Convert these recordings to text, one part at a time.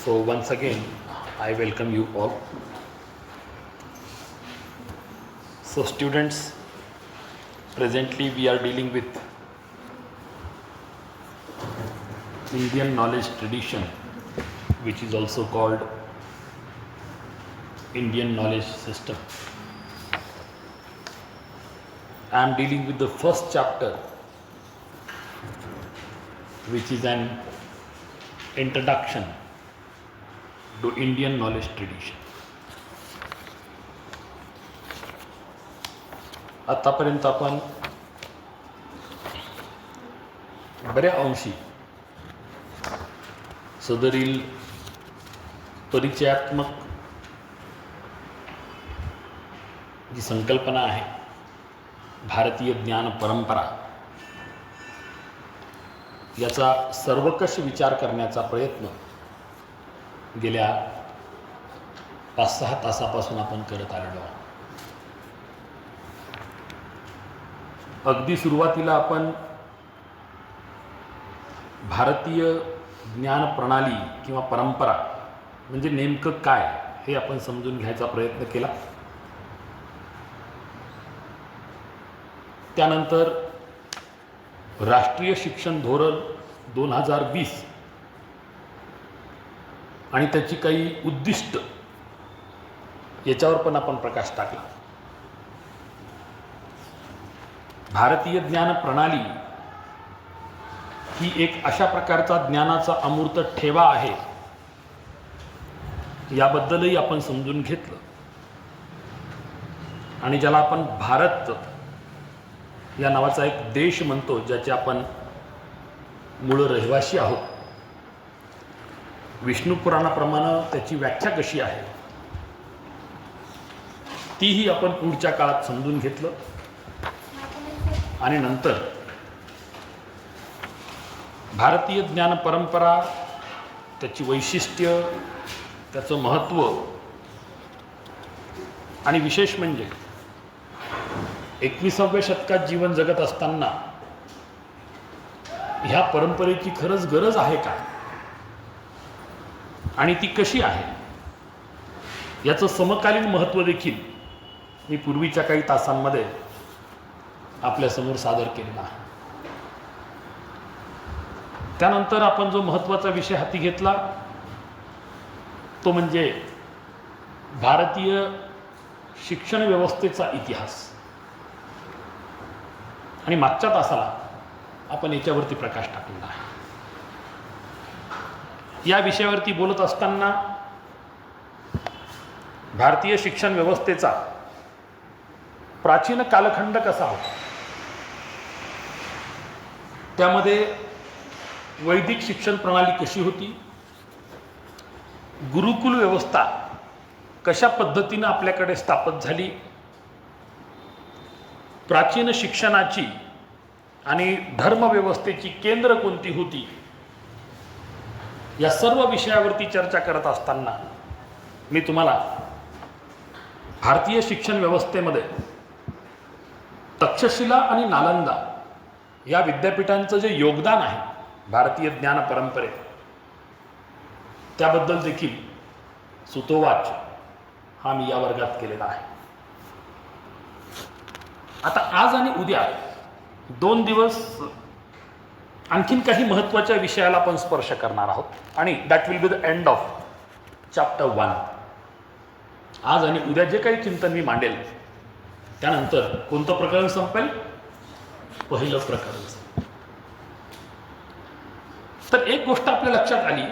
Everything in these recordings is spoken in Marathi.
So once again, I welcome you all. So students, presently we are dealing with Indian knowledge tradition, which is also called Indian knowledge system. I am dealing with the first chapter, which is an introduction to Indian knowledge tradition. आतापर्यंत आपण बऱ्या अंशी सदरील परिचयात्मक जी संकल्पना आहे, भारतीय ज्ञान परंपरा, याचा सर्वकष विचार करण्याचा प्रयत्न गेल्या 5-6 तासापासून आपण करत आलेलो आहोत. अगदी सुरुवातीला आपण भारतीय ज्ञान प्रणाली किंवा परंपरा म्हणजे नेमकं काय हे आपण समजून घ्यायचा प्रयत्न केला. त्यानंतर राष्ट्रीय शिक्षण धोरण 2020 आणि त्याची काही उद्दिष्ट याच्यावर पण आपण प्रकाश टाकला. भारतीय ज्ञान प्रणाली ही एक अशा प्रकारचा ज्ञानाचा अमूर्त ठेवा आहे, याबद्दलही आपण समजून घेतलं. आणि ज्याला आपण भारत या नावाचा एक देश म्हणतो, ज्याचे आपण मूळ रहिवासी आहोत, विष्णू पुराणाप्रमाणे त्याची व्याख्या कशी आहे तीही आपण पुढच्या काळात समजून घेतलं. आणि नंतर भारतीय ज्ञान परंपरा, त्याची वैशिष्ट्य, त्याचं महत्त्व आणि विशेष म्हणजे 21व्या शतकात जीवन जगत असताना ह्या परंपरेची खरंच गरज आहे का आणि ती कशी आहे याचं समकालीन महत्त्व देखील मी पूर्वीच्या काही तासांमध्ये आपल्यासमोर सादर केलेला आहे. त्यानंतर आपण जो महत्त्वाचा विषय हाती घेतला तो म्हणजे भारतीय शिक्षण व्यवस्थेचा इतिहास. आणि मागच्या तासाला आपण याच्यावरती प्रकाश टाकलेला आहे. या विषयावरती बोलत असताना भारतीय शिक्षण व्यवस्थेचा प्राचीन कालखंड कसा होता, त्यामध्ये वैदिक शिक्षण प्रणाली कशी होती, गुरुकुल व्यवस्था कशा पद्धतीनं आपल्याकडे स्थापित झाली, प्राचीन शिक्षणाची आणि धर्मव्यवस्थेची केंद्र कोणती होती, या सर्व विषयावरती चर्चा करत असताना मी तुम्हाला भारतीय शिक्षण व्यवस्थेमध्ये तक्षशिला आणि नालंदा या विद्यापीठांचं जे योगदान आहे भारतीय ज्ञान परंपरेत, त्याबद्दल देखील सुतोवाच हा मी या वर्गात केलेला आहे. आता आज आणि उद्या 2 दिवस आणखीन काही महत्त्वाच्या विषयाला आपण स्पर्श करणार आहोत आणि that will be the end of chapter 1. आज आणि उद्या जे काही चिंतन मी मांडेल त्यानंतर कोणतं प्रकरण संपेल? पहिलं प्रकरण संपेल. तर एक गोष्ट आपल्या लक्षात आली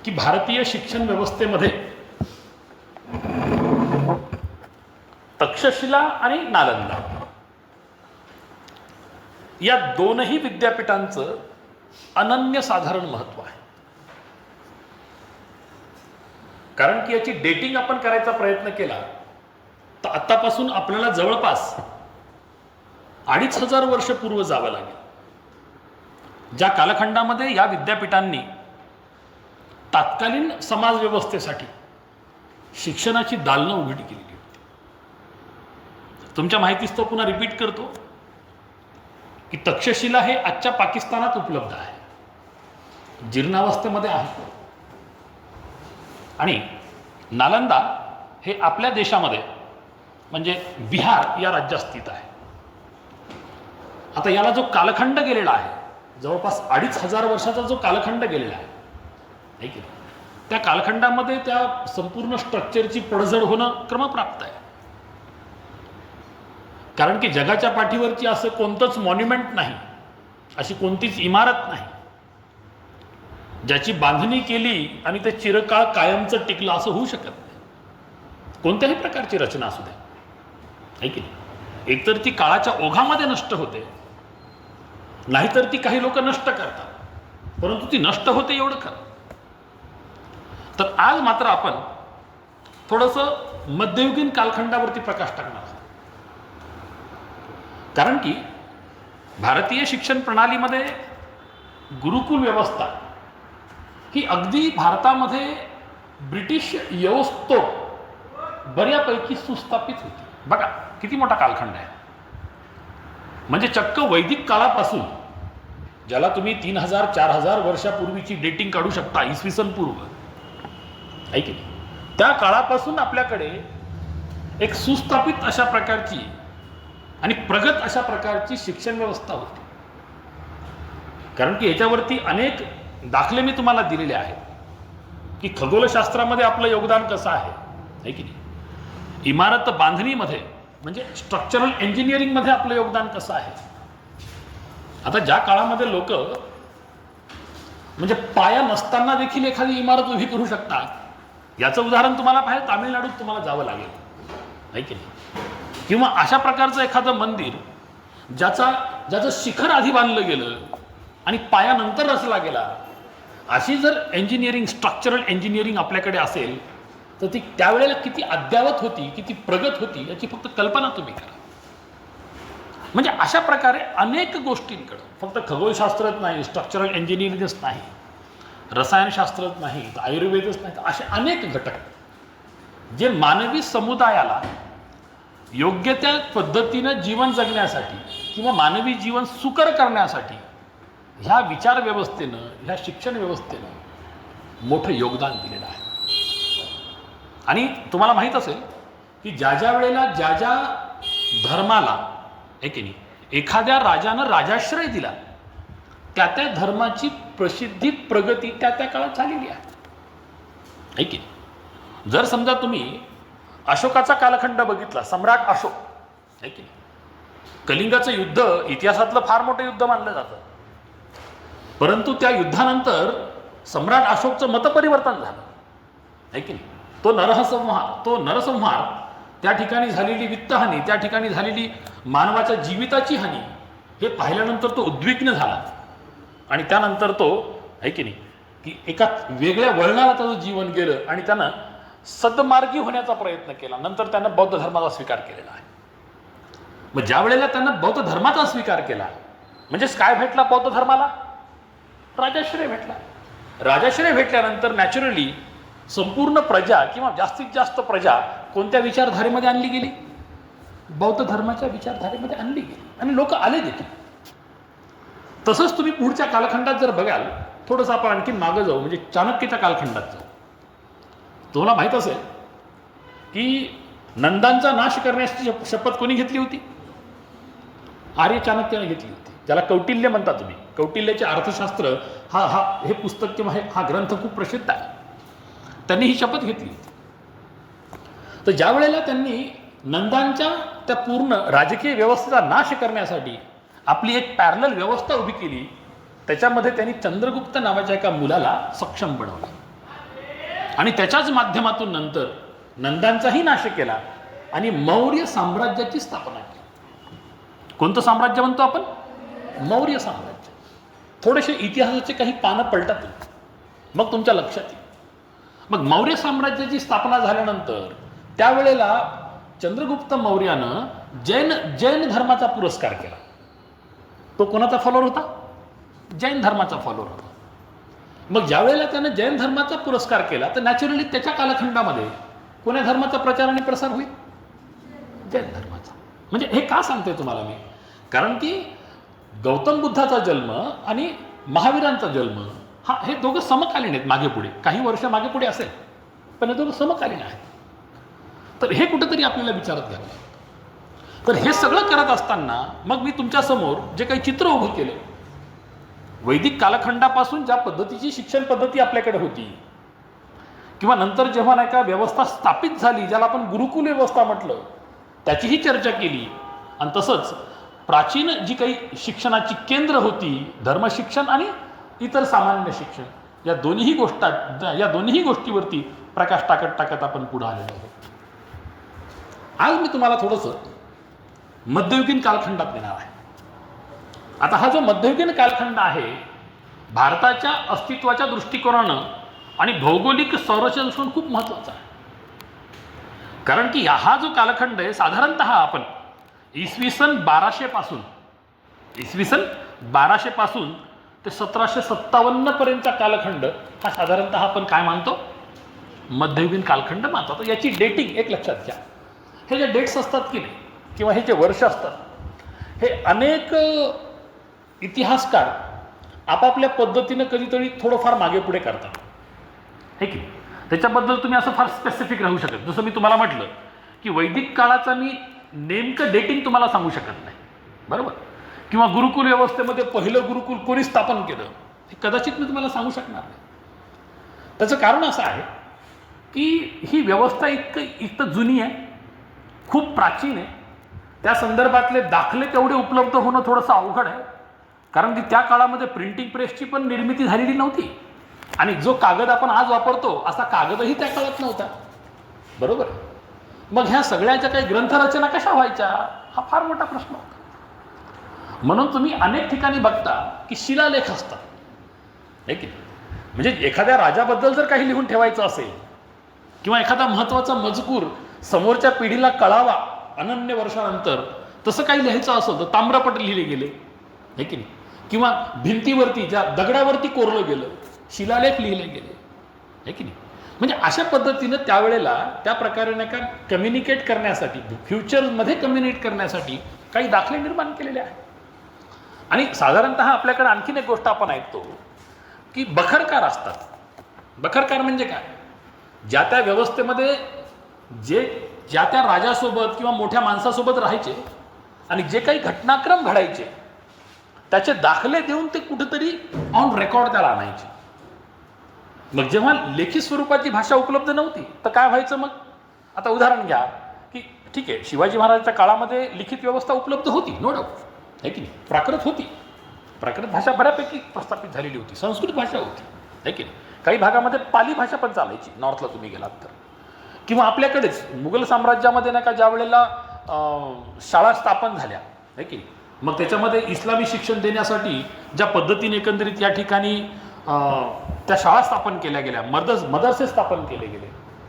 की भारतीय शिक्षण व्यवस्थेमध्ये तक्षशिला आणि नालंदा या दोनही विद्यापीठांचं अनन्यसाधारण महत्त्व आहे. कारण की याची डेटिंग आपण करायचा प्रयत्न केला तर आतापासून आपल्याला जवळपास 2500 वर्ष पूर्व जावं लागेल, ज्या कालखंडामध्ये या विद्यापीठांनी तात्कालीन समाज व्यवस्थेसाठी शिक्षणाची दालनं उघडी केलेली होती. तुमच्या माहितीस तो पुन्हा रिपीट करतो की तक्षशिला हे आजच्या पाकिस्तानात उपलब्ध आहे. जीर्णावस्थेमध्ये आहे. आणि नालंदा हे आपल्या देशामध्ये म्हणजे बिहार या राज्यात स्थित आहे. आता याला जो कालखंड गेलेला आहे, जवळपास 2500 वर्षाचा जो कालखंड गेलेला आहे की त्या कालखंडामध्ये त्या संपूर्ण स्ट्रक्चरची पडझड होणं क्रमप्राप्त आहे. कारण की जगाच्या पाठीवरची असं कोणतंच मॉन्युमेंट नाही, अशी कोणतीच इमारत नाही ज्याची बांधणी केली आणि ते चिरकाळ कायमचं टिकलं असं होऊ शकत नाही. कोणत्याही प्रकारची रचना असू द्या, आहे की नाही. एकतर ती काळाच्या ओघामध्ये नष्ट होते, नाहीतर ती काही लोक नष्ट करतात, परंतु ती नष्ट होते एवढं खरं. तर आज मात्र आपण थोडंसं मध्ययुगीन कालखंडावरती प्रकाश टाकणार आहोत. कारण की भारतीय शिक्षण प्रणालीमध्ये गुरुकुल व्यवस्था ही अगदी भारतामध्ये ब्रिटिश व्यवस्थो बऱ्यापैकी सुस्थापित होती. बघा किती मोठा कालखंड आहे. म्हणजे चक्क वैदिक काळापासून, ज्याला तुम्ही 3000-4000 वर्षापूर्वीची डेटिंग काढू शकता, इसवी सन पूर्व, आहे की नाही, त्या काळापासून आपल्याकडे एक सुस्थापित अशा प्रकारची आणि प्रगत अशा प्रकारची शिक्षण व्यवस्था होती. कारण की याच्यावरती अनेक दाखले मी तुम्हाला दिलेले आहेत की खगोलशास्त्रामध्ये आपलं योगदान कसं आहे की नाही, इमारत बांधणीमध्ये म्हणजे स्ट्रक्चरल इंजिनिअरिंगमध्ये आपलं योगदान कसं आहे. आता ज्या काळामध्ये लोक म्हणजे पाया नसताना देखील एखादी इमारत उभी करू शकतात, याचं उदाहरण तुम्हाला पाहिजे तामिळनाडूत तुम्हाला जावं लागेल, आहे की नाही. किंवा अशा प्रकारचं एखादं मंदिर ज्याचं शिखर आधी बांधलं गेलं आणि पाया नंतर रचला गेला, अशी जर इंजिनिअरिंग, स्ट्रक्चरल इंजिनिअरिंग आपल्याकडे असेल तर ती त्यावेळेला किती अद्यावत होती, किती प्रगत होती, याची फक्त कल्पना तुम्ही करा. म्हणजे अशा प्रकारे अनेक गोष्टींकडं, फक्त खगोलशास्त्रच नाही, स्ट्रक्चरल इंजिनिअरिंगच नाही, रसायनशास्त्रच नाही, आयुर्वेदच नाही, असे अनेक घटक जे मानवी समुदायाला योग्य त्या पद्धतीनं जीवन जगण्यासाठी किंवा मानवी जीवन सुकर करण्यासाठी ह्या विचार व्यवस्थेनं, ह्या शिक्षण व्यवस्थेनं मोठं योगदान दिलेलं आहे. आणि तुम्हाला माहीत असेल की ज्या वेळेला ज्या धर्माला की नाही एखाद्या राजानं राजाश्रय दिला, त्या धर्माची प्रसिद्धी, प्रगती त्या काळात झालेली आहे की नाही. जर समजा तुम्ही अशोकाचा कालखंड बघितला, सम्राट अशोक, आहे की नाही, कलिंगाचं युद्ध इतिहासातलं फार मोठं युद्ध मानलं जातं. परंतु त्या युद्धानंतर सम्राट अशोकचं मतपरिवर्तन झालं, आहे की नाही. तो नरसंहार, त्या ठिकाणी झालेली वित्तहानी, त्या ठिकाणी झालेली मानवाच्या जीविताची हानी, हे पाहिल्यानंतर तो उद्विग्न झाला आणि त्यानंतर तो, आहे की नाही, की एका वेगळ्या वळणाला त्याचं जीवन गेलं आणि त्यानं सद्मार्गी होण्याचा प्रयत्न केला. नंतर त्यानं बौद्ध धर्माचा स्वीकार केलेला आहे. मग ज्या वेळेला त्यानं बौद्ध धर्माचा स्वीकार केला म्हणजेच काय भेटला बौद्ध धर्माला? राजाश्रय भेटला. राजाश्रय भेटल्यानंतर नॅचरली संपूर्ण प्रजा किंवा जास्तीत जास्त प्रजा कोणत्या विचारधारेमध्ये आणली गेली? बौद्ध धर्माच्या विचारधारेमध्ये आणली गेली आणि लोक आले देखील. तसंच तुम्ही पुढच्या कालखंडात जर बघाल, थोडंसं आपण आणखी मागं जाऊ, म्हणजे चाणक्याच्या कालखंडात जाऊ. तुम्हाला माहीत असेल की नंदांचा नाश करण्याची शपथ कोणी घेतली होती? आर्य चाणक्याने घेतली होती, ज्याला कौटिल्य म्हणता तुम्ही. कौटिल्याचे अर्थशास्त्र हे पुस्तक किंवा हा ग्रंथ खूप प्रसिद्ध आहे. त्यांनी ही शपथ घेतली होती. तर ज्या वेळेला त्यांनी नंदांच्या त्या पूर्ण राजकीय व्यवस्थेचा नाश करण्यासाठी आपली एक पॅरलल व्यवस्था उभी केली, त्याच्यामध्ये त्यांनी चंद्रगुप्त नावाच्या एका मुलाला सक्षम बनवलं आणि त्याच्याच माध्यमातून नंतर नंदांचाही नाश केला आणि मौर्य साम्राज्याची स्थापना केली. कोणतं साम्राज्य म्हणतो आपण? मौर्य साम्राज्य. थोडेसे इतिहासाचे काही पानं पलटतील, मग तुमच्या लक्षात येईल. मग मौर्य साम्राज्याची स्थापना झाल्यानंतर त्यावेळेला चंद्रगुप्त मौर्यानं जैन धर्माचा पुरस्कार केला. तो कोणाचा फॉलोअर होता? जैन धर्माचा फॉलोअर होता. मग ज्या वेळेला त्यानं जैन धर्माचा पुरस्कार केला तर नॅचरली त्याच्या कालखंडामध्ये कोण्या धर्माचा प्रचार आणि प्रसार होईल? जैन धर्माचा. म्हणजे हे का सांगतोय तुम्हाला मी? कारण की गौतम बुद्धाचा जन्म आणि महावीरांचा जन्म हा, हे दोघं समकालीन आहेत, मागे पुढे काही वर्ष मागे पुढे असेल, पण हे दोघं समकालीन आहेत. तर हे कुठेतरी आपल्याला विचारात घ्यावं लागतं. तर हे सगळं करत असताना मग मी तुमच्यासमोर जे काही चित्र उभं केलं, वैदिक कालखंडापासून ज्या पद्धतीची शिक्षण पद्धती आपल्याकडे होती, किंवा नंतर जेव्हा नाही का व्यवस्था स्थापित झाली, ज्याला आपण गुरुकुल व्यवस्था म्हटलं, त्याचीही चर्चा केली. आणि तसंच प्राचीन जी काही शिक्षणाची केंद्र होती, धर्मशिक्षण आणि इतर सामान्य शिक्षण, या दोन्ही गोष्टीवरती प्रकाश टाकत टाकत आपण पुढे आलेलो आहोत. आज मी तुम्हाला थोडंसं मध्ययुगीन कालखंडात नेणार आहे. आता हा जो मध्ययुगीन कालखंड आहे, भारताच्या अस्तित्वाच्या दृष्टिकोनानं आणि भौगोलिक संरचनेपासून खूप महत्त्वाचा आहे. कारण की हा जो कालखंड आहे, साधारणतः आपण इसवी सन 1200 पासून ते 1757 पर्यंतचा कालखंड हा साधारणतः आपण काय मानतो, मध्ययुगीन कालखंड मानतो. तर याची डेटिंग एक लक्षात घ्या. हे जे डेट्स असतात की नाही, किंवा हे जे वर्ष असतात, हे अनेक इतिहासकार आपापल्या पद्धतीनं कधीतरी थोडंफार मागे पुढे करतात, हे की. त्याच्याबद्दल तुम्ही असं फार स्पेसिफिक राहू शकत. जसं मी तुम्हाला म्हटलं की वैदिक काळाचा मी नेमकं डेटिंग तुम्हाला सांगू शकत नाही, बरोबर. किंवा गुरुकुल व्यवस्थेमध्ये पहिलं गुरुकुल कोणी स्थापन केलं, हे कदाचित मी तुम्हाला सांगू शकणार नाही. त्याचं कारण असं आहे की ही व्यवस्था इतकं जुनी आहे, खूप प्राचीन आहे. त्या संदर्भातले दाखले तेवढे उपलब्ध होणं थोडंसं अवघड आहे. कारण की त्या काळामध्ये प्रिंटिंग प्रेसची पण निर्मिती झालेली नव्हती, आणि जो कागद आपण आज वापरतो असा कागदही त्या काळात नव्हता, बरोबर. मग ह्या सगळ्याच्या काही ग्रंथरचना कशा व्हायच्या, हा फार मोठा प्रश्न होता. म्हणून तुम्ही अनेक ठिकाणी बघता की शिलालेख असतात, है की. म्हणजे एखाद्या राजाबद्दल जर काही लिहून ठेवायचं असेल, किंवा एखादा महत्त्वाचा मजकूर समोरच्या पिढीला कळावा अनन्य वर्षानंतर, तसं काही लिहायचं असेल तर ताम्रपट लिहिले गेले, है की नाही. किंवा भिंतीवरती, ज्या दगडावरती कोरलं गेलं, शिलालेख लिहिले गेले, है की नाही. म्हणजे अशा पद्धतीनं त्यावेळेला त्या प्रकारे नाही का कम्युनिकेट करण्यासाठी, फ्युचरमध्ये कम्युनिकेट करण्यासाठी काही दाखले निर्माण केलेले आहेत. आणि साधारणतः आपल्याकडे आणखीन एक गोष्ट आपण ऐकतो की बखरकार असतात. बखरकार म्हणजे काय, ज्या त्या व्यवस्थेमध्ये ज्या त्या राजासोबत किंवा मोठ्या माणसासोबत राहायचे आणि जे काही घटनाक्रम घडायचे त्याचे दाखले देऊन ते कुठेतरी ऑन रेकॉर्ड त्याला आणायचे. मग जेव्हा लेखी स्वरूपाची भाषा उपलब्ध नव्हती तर काय व्हायचं, मग आता उदाहरण घ्या की ठीक आहे, शिवाजी महाराजांच्या काळामध्ये लिखित व्यवस्था उपलब्ध होती, नो डाऊट, है की नाही. प्राकृत होती, प्राकृत भाषा बऱ्यापैकी प्रस्थापित झालेली होती, संस्कृत भाषा होती, है की नाही. काही भागामध्ये पाली भाषा पण चालायची, नॉर्थला तुम्ही गेलात तर. किंवा आपल्याकडेच मुघल साम्राज्यामध्ये नाही का ज्या वेळेला शाळा स्थापन झाल्या, है की नाही, मग त्याच्यामध्ये इस्लामी शिक्षण देण्यासाठी ज्या पद्धतीने एकंदरीत या ठिकाणी त्या शाळा स्थापन केल्या गेल्या, मदरसे स्थापन केले गेले,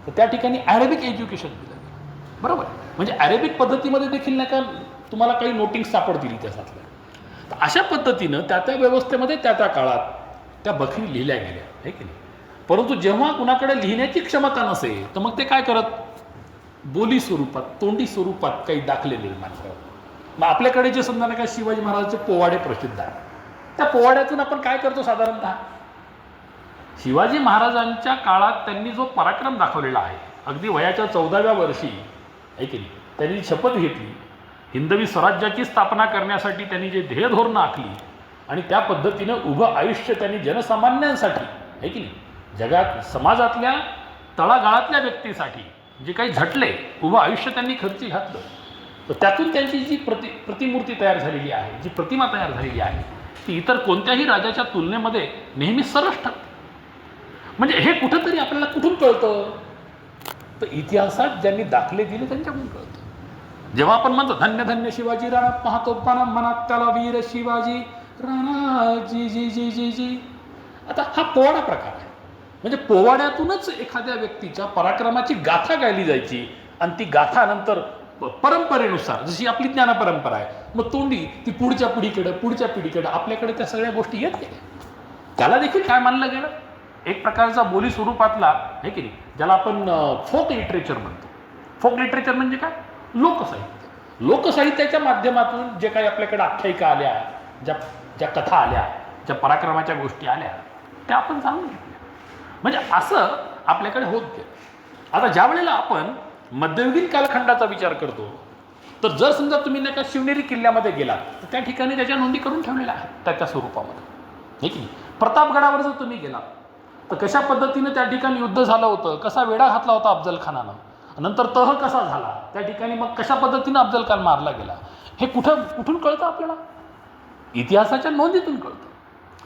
तर त्या ठिकाणी अरेबिक एज्युकेशन दिलं गेलं, बरोबर. म्हणजे अरेबिक पद्धतीमध्ये देखील नाही का तुम्हाला काही नोटिंग्स सापडतील इतिहासातल्या. तर अशा पद्धतीनं त्या त्या व्यवस्थेमध्ये त्या त्या काळात त्या बखरी लिहिल्या गेल्या, है की नाही. परंतु जेव्हा कुणाकडे लिहिण्याची क्षमता नसेल तर मग ते काय करत, बोली स्वरूपात, तोंडी स्वरूपात काही दाखले निर्माण करत. मग आपल्याकडे जे समजा नाही का शिवाजी महाराजांचे पोवाडे प्रसिद्ध आहे, त्या पोवाड्यातून आपण काय करतो, साधारणतः शिवाजी महाराजांच्या काळात त्यांनी जो पराक्रम दाखवलेला आहे, अगदी वयाच्या 14व्या वर्षी, है की नाही, त्यांनी शपथ घेतली, हिंदवी स्वराज्याची स्थापना करण्यासाठी त्यांनी जे ध्येय धोरणं आखली, आणि त्या पद्धतीनं उभं आयुष्य त्यांनी जनसामान्यांसाठी, है की नाही, जगात समाजातल्या तळागाळातल्या व्यक्तीसाठी जे काही झटले, उभं आयुष्य त्यांनी खर्ची घातलं. तर त्यातून त्यांची जी प्रतिमूर्ती तयार झालेली आहे, जी प्रतिमा तयार झालेली आहे, ती इतर कोणत्याही राजाच्या तुलनेमध्ये नेहमी सरस ठरते. म्हणजे हे कुठंतरी आपल्याला कुठून कळतं, तर इतिहासात ज्यांनी दाखले दिले त्यांच्याकडून कळतं. जेव्हा आपण म्हणतो धन्य धन्य शिवाजी राणा महातोपाना मनात त्याला वीर शिवाजी राणा जी जी जी जी जी. आता हा पोवाडा प्रकार आहे. म्हणजे पोवाड्यातूनच एखाद्या व्यक्तीच्या पराक्रमाची गाथा गायली जायची, आणि ती गाथा नंतर परंपरेनुसार, जशी आपली ज्ञान परंपरा आहे, मग तोंडी ती पुढच्या पिढीकडे आपल्याकडे त्या सगळ्या गोष्टी येत गेल्या. त्याला देखील काय मानलं गेलं, एक प्रकारचा बोली स्वरूपातला, है की नाही, ज्याला आपण फोक लिटरेचर म्हणतो. फोक लिटरेचर म्हणजे काय, लोकसाहित्य. लोकसाहित्याच्या माध्यमातून जे काही आपल्याकडे आख्यायिका आल्या, ज्या कथा आल्या, ज्या पराक्रमाच्या गोष्टी आल्या, ते आपण जाणून घेतले. म्हणजे असं आपल्याकडे होत गेलं. आता ज्या वेळेला आपण मध्ययुगीन कालखंडाचा विचार करतो, तर जर समजा तुम्ही नाही का शिवनेरी किल्ल्यामध्ये गेलात, तर त्या ठिकाणी त्याच्या नोंदी करून ठेवलेल्या आहेत त्याच्या स्वरूपामध्ये, हे की नाही. प्रतापगडावर जर तुम्ही गेलात, तर कशा पद्धतीनं त्या ठिकाणी युद्ध झालं होतं, कसा वेढा घातला होता अफजल खानानं, नंतर तह कसा झाला त्या ठिकाणी, मग कशा पद्धतीनं अफजल खान मारला गेला, हे कुठून कळतं आपल्याला? इतिहासाच्या नोंदीतून कळतं.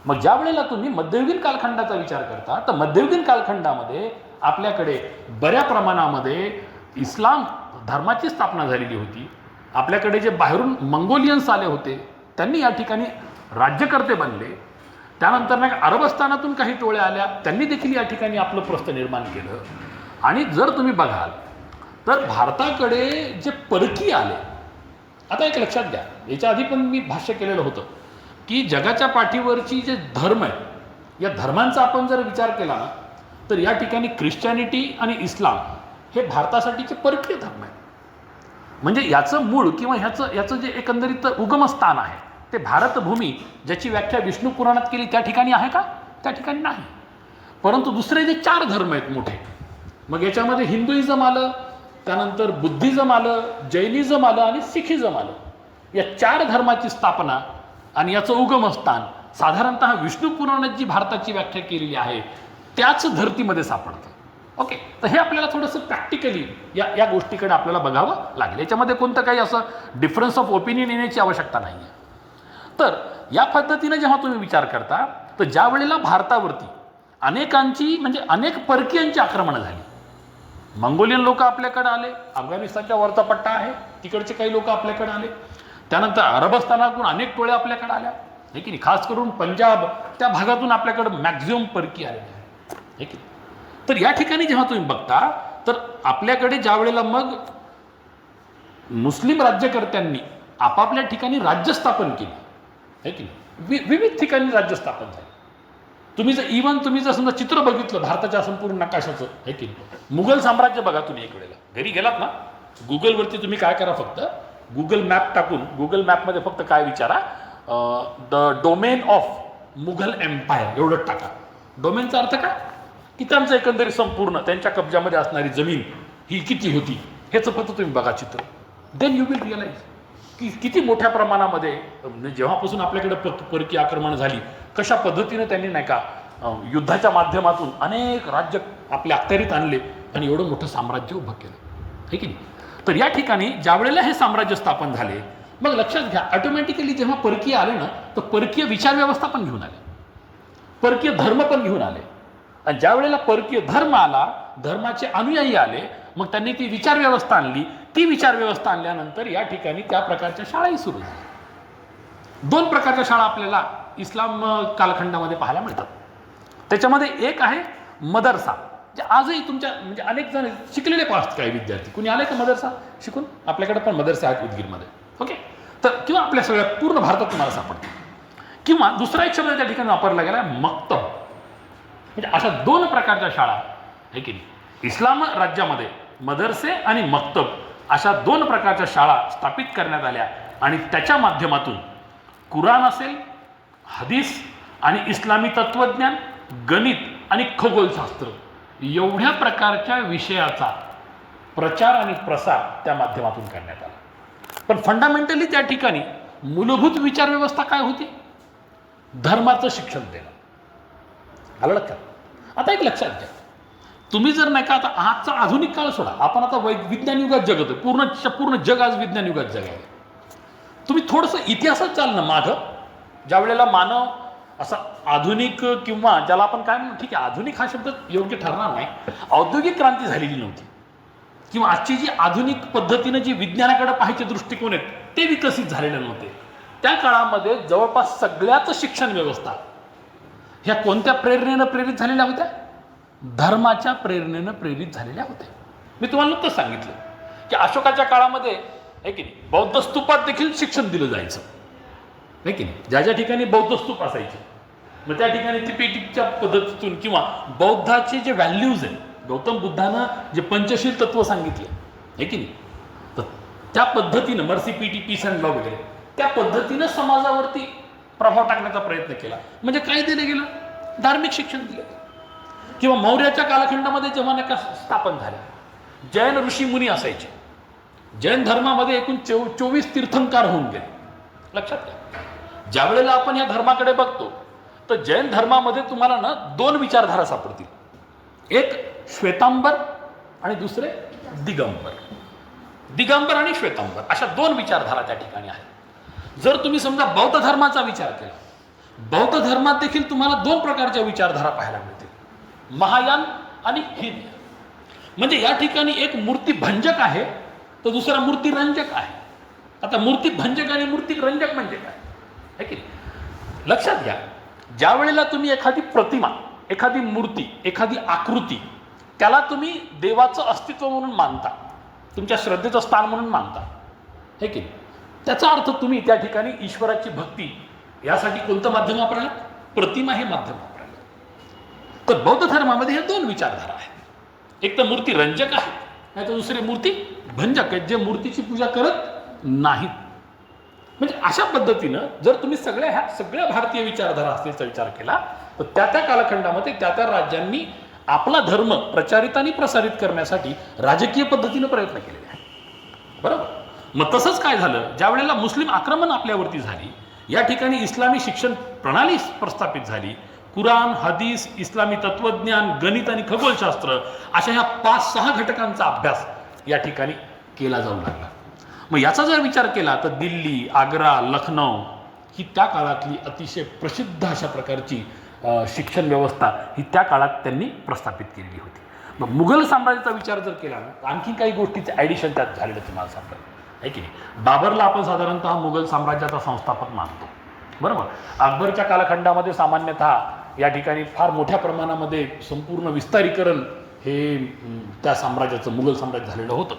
मग ज्या वेळेला तुम्ही मध्ययुगीन कालखंडाचा विचार करता, तर मध्ययुगीन कालखंडामध्ये आपल्याकडे बऱ्या प्रमाणामध्ये इस्लाम धर्माची स्थापना झालेली होती. आपल्याकडे जे बाहेरून मंगोलियन्स आले होते, त्यांनी या ठिकाणी राज्यकर्ते बनले. त्यानंतर नाही अरबस्थानातून काही टोळ्या आल्या, त्यांनी देखील या ठिकाणी आपलं प्रस्थ निर्माण केलं. आणि जर तुम्ही बघाल तर भारताकडे जे परकीय आले, आता एक लक्षात घ्या, याच्या आधी पण मी भाष्य केलेलं होतं की जगाच्या पाठीवरची जे धर्म आहे, या धर्मांचा आपण जर विचार केला ना, तर या ठिकाणी ख्रिश्चॅनिटी आणि इस्लाम हे भारतासाठीचे परकीय धर्म आहे. म्हणजे याचं मूळ किंवा याचं जे एकंदरीत उगमस्थान आहे ते भारतभूमी, ज्याची व्याख्या विष्णू पुराणात केली त्या ठिकाणी आहे का? त्या ठिकाणी नाही. परंतु दुसरे जे 4 धर्म आहेत मोठे, मग याच्यामध्ये हिंदुइझम आलं, त्यानंतर बुद्धिझम आलं, जैनिझम आलं आणि सिखिझम आलं. या 4 धर्माची स्थापना आणि याचं उगमस्थान साधारणतः विष्णू पुराणात जी भारताची व्याख्या केलेली आहे त्याच धर्तीमध्ये सापडतं. ओके, तर हे आपल्याला थोडंसं प्रॅक्टिकली या गोष्टीकडे आपल्याला बघावं लागेल. याच्यामध्ये कोणतं काही असं डिफरन्स ऑफ ओपिनियन येण्याची आवश्यकता नाही आहे. तर या पद्धतीनं जेव्हा तुम्ही विचार करता, तर ज्या वेळेला भारतावरती अनेकांची म्हणजे अनेक परकीयांची आक्रमणं झाली, मंगोलियन लोक आपल्याकडे आले, अफगाणिस्तानच्या वरचा पट्टा आहे तिकडचे काही लोक आपल्याकडे आले, त्यानंतर अरबस्थानातून अनेक टोळ्या आपल्याकडे आल्या, हे की नाही. खास करून पंजाब त्या भागातून आपल्याकडे मॅक्झिमम परकी आलेले आहे, हे की. तर या ठिकाणी जेव्हा तुम्ही बघता, तर आपल्याकडे ज्या वेळेला मग मुस्लिम राज्यकर्त्यांनी आपापल्या ठिकाणी राज्य स्थापन केली, है की नाही, विविध ठिकाणी राज्य स्थापन झाले. तुम्ही जर समजा चित्र बघितलं भारताच्या संपूर्ण नकाशाचं, है की नाही, मुघल साम्राज्य बघा. तुम्ही एक वेळेला घरी गेलात ना, गुगलवरती तुम्ही काय करा, फक्त गुगल मॅप टाकून गुगल मॅपमध्ये फक्त काय विचारा, the domain of Mughal empire एवढंच टाका. डोमेनचा अर्थ काय की त्यांचं एकंदरीत संपूर्ण त्यांच्या कब्जामध्ये असणारी जमीन ही किती होती, हेच फक्त तुम्ही बघा चित्र. देन यू विल रिअलाइज की किती मोठ्या प्रमाणामध्ये जेव्हापासून आपल्याकडे परकीय आक्रमण झाली, कशा पद्धतीने त्यांनी नाही का युद्धाच्या माध्यमातून अनेक राज्य आपल्या अखत्यारीत आणले आणि एवढं मोठं साम्राज्य उभं केलं, है की नाही. तर या ठिकाणी ज्या वेळेला हे साम्राज्य स्थापन झाले, मग लक्षात घ्या, ऑटोमॅटिकली जेव्हा परकीय आले ना, तर परकीय विचार व्यवस्था पण घेऊन आले, परकीय धर्म पण घेऊन आले. आणि ज्या वेळेला परकीय धर्म आला, धर्माचे अनुयायी आले, मग त्यांनी ती विचार व्यवस्था आणली. ती विचार व्यवस्था आणल्यानंतर या ठिकाणी त्या प्रकारच्या शाळाही सुरू झाल्या. 2 प्रकारच्या शाळा आपल्याला इस्लाम कालखंडामध्ये पाहायला मिळतात. त्याच्यामध्ये एक आहे मदरसा, जे आजही तुमच्या म्हणजे अनेक जण शिकलेले पाहतात, काही विद्यार्थी. कुणी आले का मदरसा शिकून? आपल्याकडे पण मदरसे आहेत उदगीरमध्ये, ओके. तर किंवा आपल्या सगळ्या पूर्ण भारतात तुम्हाला सापडते. किंवा दुसरा एक शब्द त्या ठिकाणी वापरला गेला, मक्तब. म्हणजे अशा 2 प्रकारच्या शाळा, आहे की नाही, इस्लाम राज्यामध्ये मदरसे आणि मक्तब अशा 2 प्रकारच्या शाळा स्थापित करण्यात आल्या. आणि त्याच्या माध्यमातून कुराण असेल, हदीस आणि इस्लामी तत्त्वज्ञान, गणित आणि खगोलशास्त्र एवढ्या प्रकारच्या विषयाचा प्रचार आणि प्रसार त्या माध्यमातून करण्यात आला. पण फंडामेंटली त्या ठिकाणी मूलभूत विचार व्यवस्था काय होती? धर्माचं शिक्षण देणं. आलं लक्षात? आता एक लक्षात घ्या, तुम्ही जर नाही का आता आजचा आधुनिक काळ सोडा, आपण आता विज्ञान युगात जगतोय, पूर्ण जग आज विज्ञान युगात जगायला. तुम्ही थोडंसं इतिहासात चाल ना मागं, ज्या वेळेला मानव असा आधुनिक किंवा ज्याला आपण काय म्हणू, ठीक आहे आधुनिक हा शब्द योग्य ठरणार नाही, औद्योगिक क्रांती झालेली नव्हती, किंवा आजची जी आधुनिक पद्धतीनं जी विज्ञानाकडे पाहायचे दृष्टिकोन आहेत ते विकसित झालेले नव्हते. त्या काळामध्ये जवळपास सगळ्याच शिक्षण व्यवस्था ह्या कोणत्या प्रेरणेनं प्रेरित झालेल्या होत्या? धर्माच्या प्रेरणेनं प्रेरित झालेल्या होत्या. मी तुम्हाला नुकतंच सांगितलं की अशोकाच्या काळामध्ये, आहे की नाही, बौद्ध स्तूपात देखील शिक्षण दिलं जायचं, आहे की नाही. ज्या ज्या ठिकाणी बौद्ध स्तूप असायचे, मग त्या ठिकाणी त्रिपिटकच्या पद्धतीतून किंवा बौद्धाचे जे व्हॅल्यूज आहेत, गौतम बुद्धानं जे पंचशील तत्व सांगितले, आहे की नाही, तर त्या पद्धतीनं mercy PT peace and love वगैरे त्या पद्धतीनं समाजावरती प्रभाव टाकण्याचा प्रयत्न केला. म्हणजे काय दिलं गेलं? धार्मिक शिक्षण दिलं. किंवा मौर्याच्या कालखंडामध्ये जेव्हा नका स्थापन झाल्या, जैन ऋषी मुनी असायचे. जैन धर्मामध्ये एकूण 24 तीर्थंकर होऊन गेले. लक्षात घ्या, ज्या वेळेला आपण या धर्माकडे बघतो तर जैन धर्मामध्ये तुम्हाला ना 2 विचारधारा सापडतील. एक श्वेतांबर आणि दुसरे दिगंबर. दिगंबर आणि श्वेतांबर अशा 2 विचारधारा त्या ठिकाणी आहेत. जर तुम्ही समजा बौद्ध धर्माचा विचार केला, बौद्ध धर्मात देखील तुम्हाला 2 प्रकारच्या विचारधारा पाहायला मिळतील, महायान आणि हीन. म्हणजे या ठिकाणी एक मूर्ती भंजक आहे तर दुसरा मूर्ती रंजक आहे. आता मूर्ती भंजक आणि मूर्ती रंजक म्हणजे काय आहे की नाही? लक्षात घ्या, ज्या वेळेला तुम्ही एखादी प्रतिमा, एखादी मूर्ती, एखादी आकृती त्याला तुम्ही देवाचं अस्तित्व म्हणून मानता, तुमच्या श्रद्धेचं स्थान म्हणून मानता, हे की नाही, त्याचा अर्थ तुम्ही त्या ठिकाणी ईश्वराची भक्ती यासाठी कोणतं माध्यम वापरायला? प्रतिमा हे माध्यम वापरायला. तर बौद्ध धर्मामध्ये ह्या 2 विचारधारा आहेत. एक तर मूर्ती रंजक आहे, नाही तर दुसरी मूर्ती भंजक आहेत, जे मूर्तीची पूजा करत नाहीत. म्हणजे अशा पद्धतीनं जर तुम्ही सगळ्या भारतीय विचारधारा असल्याचा विचार केला तर त्या कालखंडामध्ये त्या राज्यांनी आपला धर्म प्रचारित आणि प्रसारित करण्यासाठी राजकीय पद्धतीनं प्रयत्न केलेले आहे. बरोबर. मग तसंच काय झालं, ज्या वेळेला मुस्लिम आक्रमण आपल्यावरती झाली, या ठिकाणी इस्लामी शिक्षण प्रणाली प्रस्थापित झाली. कुराण, हदीस, इस्लामी तत्वज्ञान, गणित आणि खगोलशास्त्र अशा ह्या 5-6 घटकांचा अभ्यास या ठिकाणी केला जाऊ लागला. मग याचा जर विचार केला तर दिल्ली, आग्रा, लखनौ ही त्या काळातली अतिशय प्रसिद्ध अशा प्रकारची शिक्षण व्यवस्था ही त्या काळात त्यांनी प्रस्थापित केलेली होती. मग मुघल साम्राज्याचा विचार जर केला ना, आणखी काही गोष्टीचे ॲडिशन त्यात झालेलं तुम्हाला सापडेल, आहे की नाही. बाबरला आपण साधारणतः मुघल साम्राज्याचा संस्थापक मानतो. बरोबर. अकबरच्या कालखंडामध्ये सामान्यतः या ठिकाणी फार मोठ्या प्रमाणामध्ये संपूर्ण विस्तारीकरण हे त्या साम्राज्याचं, मुघल साम्राज्य झालेलं होतं.